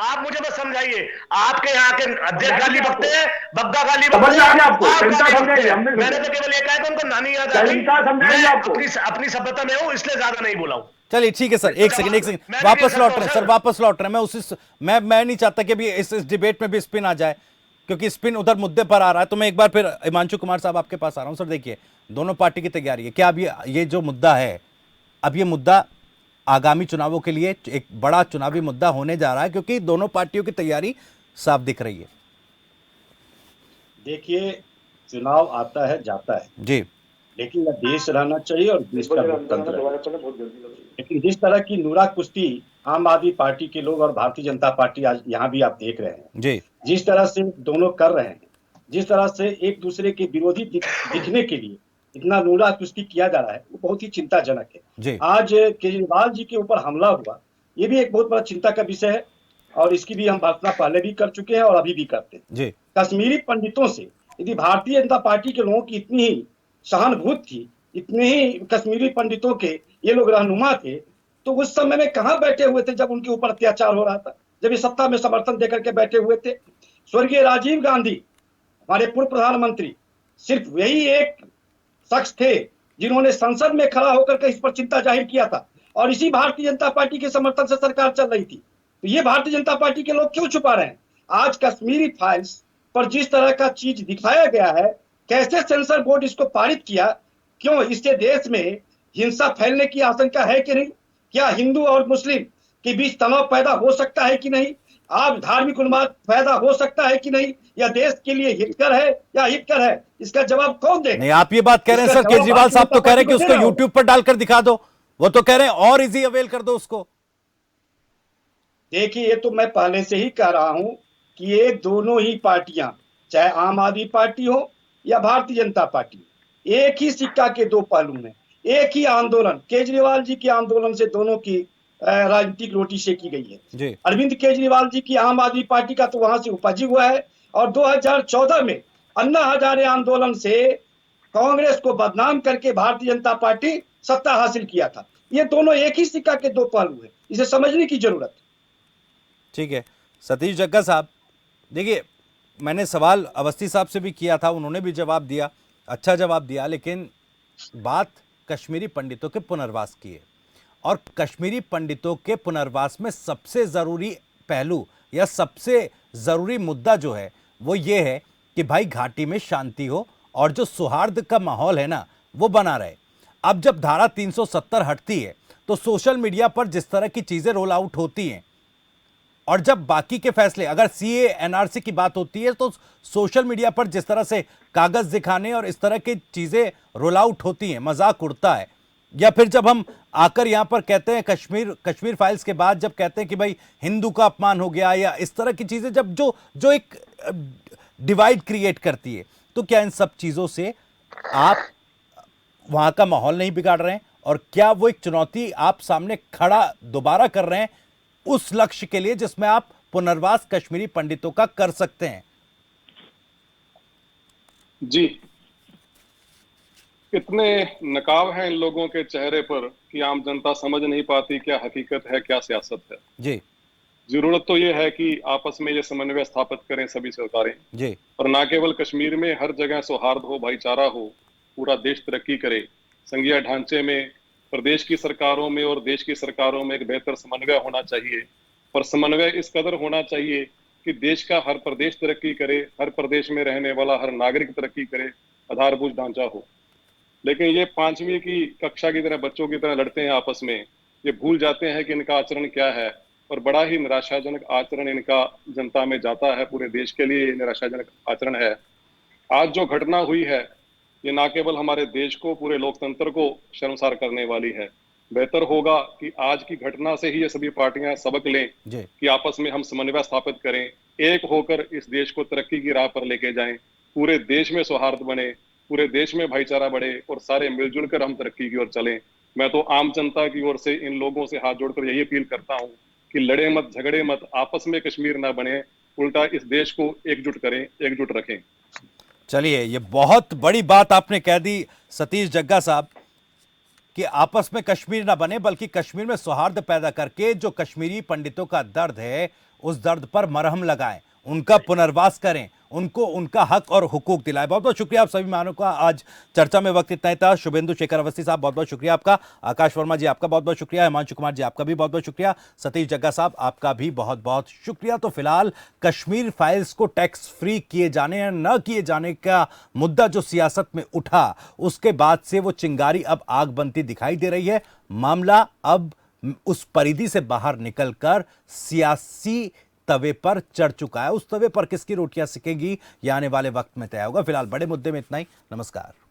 आप मुझे बस समझाइए, आपके यहाँ के अध्यक्ष गाली बकते हैं, बग्गा गाली बकते हैं। मैंने तो केवल ये कहा कि उनको नानी याद आ गई। अपनी सभ्यता में हूं, इसलिए ज्यादा नहीं बोला हूं। चलिए ठीक है सर, एक सेकंड वापस लौट रहे हैं। मैं नहीं चाहता कि अभी इस डिबेट में भी स्पिन आ जाए, क्योंकि स्पिन उधर मुद्दे पर आ रहा है। तो मैं एक बार फिर हिमांशु कुमार साहब आपके पास आ रहा हूं। सर देखिए, दोनों पार्टी की तैयारी है, क्या अब ये जो मुद्दा है, अब ये मुद्दा आगामी चुनावों के लिए एक बड़ा चुनावी मुद्दा होने जा रहा है, क्योंकि दोनों पार्टियों की तैयारी साफ दिख रही है। देखिए, चुनाव आता है जाता है, जी लेकिन यह देश रहना चाहिए और देश का लोकतंत्र रहना चाहिए। लेकिन जिस तरह की नूरा कुश्ती आम आदमी पार्टी के लोग और भारतीय जनता पार्टी आज यहाँ भी आप देख रहे हैं, जी जिस तरह से दोनों कर रहे हैं, जिस तरह से एक दूसरे के विरोधी दिखने के लिए इतना नूरा कुश्ती किया जा रहा है, वो बहुत ही चिंताजनक है। जी आज केजरीवाल जी के ऊपर हमला हुआ, ये भी एक बहुत बड़ा चिंता का विषय है और इसकी भी हम वार्ता पहले भी कर चुके हैं और अभी भी करते हैं। जी कश्मीरी पंडितों से यदि भारतीय जनता पार्टी के लोगों की इतनी ही सहानुभूति थी, इतने ही कश्मीरी पंडितों के ये लोग रहनुमा थे, तो उस समय में कहाँ बैठे हुए थे जब उनके ऊपर अत्याचार हो रहा था, जब ये सत्ता में समर्थन देकर के बैठे हुए थे। स्वर्गीय राजीव गांधी, हमारे पूर्व प्रधानमंत्री, सिर्फ वही एक शख्स थे जिन्होंने संसद में खड़ा होकर के इस पर चिंता जाहिर किया था और इसी भारतीय जनता पार्टी के समर्थन से सरकार चल रही थी। तो ये भारतीय जनता पार्टी के लोग क्यों छुपा रहे हैं? आज कश्मीरी फाइल्स पर जिस तरह का चीज दिखाया गया है, कैसे सेंसर बोर्ड इसको पारित किया, क्यों इससे देश में हिंसा फैलने की आशंका है कि नहीं? क्या हिंदू और मुस्लिम के बीच तनाव पैदा हो सकता है कि नहीं? आप धार्मिक उन्माद पैदा हो सकता है कि नहीं? या देश के लिए हितकर है या हितकर है? इसका जवाब कौन देगा? नहीं, आप ये बात कह रहे हैं सर, केजरीवाल साहब तो कह रहे हैं कि उसको यूट्यूब पर डालकर दिखा दो, वो तो कह रहे हैं और इजी अवेल कर दो उसको। देखिए, ये तो मैं पहले से ही कह रहा हूं कि ये दोनों ही पार्टियां, चाहे आम आदमी पार्टी हो या भारतीय जनता पार्टी, एक ही सिक्का के दो पहलू हैं। एक ही आंदोलन, केजरीवाल जी के आंदोलन से दोनों की राजनीतिक रोटी सेकी गई है। जी अरविंद केजरीवाल जी की आम आदमी पार्टी का तो वहां से उपज हुआ है और 2014 में अन्ना हजारे आंदोलन से कांग्रेस को बदनाम करके भारतीय जनता पार्टी सत्ता हासिल किया था। ये दोनों एक ही सिक्का के दो पहलू हैं, इसे समझने की जरूरत है। ठीक है सतीश जग्गा साहब, देखिए मैंने सवाल अवस्थी साहब से भी किया था, उन्होंने भी जवाब दिया, अच्छा जवाब दिया, लेकिन बात कश्मीरी पंडितों के पुनर्वास की है और कश्मीरी पंडितों के पुनर्वास में सबसे ज़रूरी पहलू या सबसे ज़रूरी मुद्दा जो है वो ये है कि भाई घाटी में शांति हो और जो सौहार्द का माहौल है ना वो बना रहे। अब जब धारा 370 हटती है तो सोशल मीडिया पर जिस तरह की चीज़ें रोल आउट होती हैं और जब बाकी के फैसले, अगर सीए एनआरसी की बात होती है तो सोशल मीडिया पर जिस तरह से कागज दिखाने और इस तरह की चीजें रोल आउट होती हैं, मजाक उड़ता है, या फिर जब हम आकर यहां पर कहते हैं कश्मीर फाइल्स के बाद जब कहते हैं कि भाई हिंदू का अपमान हो गया या इस तरह की चीजें, जब जो एक डिवाइड क्रिएट करती है, तो क्या इन सब चीजों से आप वहां का माहौल नहीं बिगाड़ रहे हैं? और क्या वो एक चुनौती आप सामने खड़ा दोबारा कर रहे हैं उस लक्ष्य के लिए जिसमें आप पुनर्वास कश्मीरी पंडितों का कर सकते हैं? जी, इतने नकाब हैं इन लोगों के चेहरे पर कि आम जनता समझ नहीं पाती क्या हकीकत है, क्या सियासत है। जी जरूरत तो ये है कि आपस में ये समन्वय स्थापित करें सभी सरकारें, जी और ना केवल कश्मीर में, हर जगह सौहार्द हो, भाईचारा हो, पूरा देश तरक्की करे। संघीय ढांचे में प्रदेश की सरकारों में और देश की सरकारों में एक बेहतर समन्वय होना चाहिए और समन्वय इस कदर होना चाहिए कि देश का हर प्रदेश तरक्की करे, हर प्रदेश में रहने वाला हर नागरिक तरक्की करे, आधारभूत ढांचा हो। लेकिन ये 5वीं की कक्षा की तरह बच्चों की तरह लड़ते हैं आपस में, ये भूल जाते हैं कि इनका आचरण क्या है और बड़ा ही निराशाजनक आचरण इनका जनता में जाता है। पूरे देश के लिए निराशाजनक आचरण है। आज जो घटना हुई है ये ना केवल हमारे देश को, पूरे लोकतंत्र को शर्मसार करने वाली है। बेहतर होगा कि आज की घटना से ही ये सभी पार्टियां सबक लें कि आपस में हम समन्वय स्थापित करें, एक होकर इस देश को तरक्की की राह पर लेके जाएं, पूरे देश में सौहार्द बने, पूरे देश में भाईचारा बढ़े और सारे मिलजुल कर हम तरक्की की ओर चलें। मैं तो आम जनता की ओर से इन लोगों से हाथ जोड़कर यही अपील करता हूं कि लड़े मत, झगड़े मत, आपस में कश्मीर ना बने, उल्टा इस देश को एकजुट करें, एकजुट रखें। चलिए, ये बहुत बड़ी बात आपने कह दी सतीश जग्गा साहब कि आपस में कश्मीर ना बने बल्कि कश्मीर में सौहार्द पैदा करके जो कश्मीरी पंडितों का दर्द है उस दर्द पर मरहम लगाएं, उनका पुनर्वास करें, उनको उनका हक और हुकूक दिलाए। बहुत बहुत शुक्रिया आप सभी मेहमानों का। आज चर्चा में वक्त इतना ही था। शुभेंदु शेखर अवस्थी साहब बहुत बहुत शुक्रिया आपका, आकाश वर्मा जी आपका बहुत बहुत शुक्रिया, हिमांशु कुमार जी आपका भी बहुत बहुत शुक्रिया, सतीश जग्गा साहब आपका भी बहुत बहुत शुक्रिया। तो फिलहाल कश्मीर फाइल्स को टैक्स फ्री किए जाने या न किए जाने का मुद्दा जो सियासत में उठा, उसके बाद से वो चिंगारी अब आग बनती दिखाई दे रही है। मामला अब उस परिधि से बाहर निकलकर सियासी तवे पर चढ़ चुका है। उस तवे पर किसकी रोटियां सिकेंगी, यह आने वाले वक्त में तय होगा। फिलहाल बड़े मुद्दे में इतना ही। नमस्कार।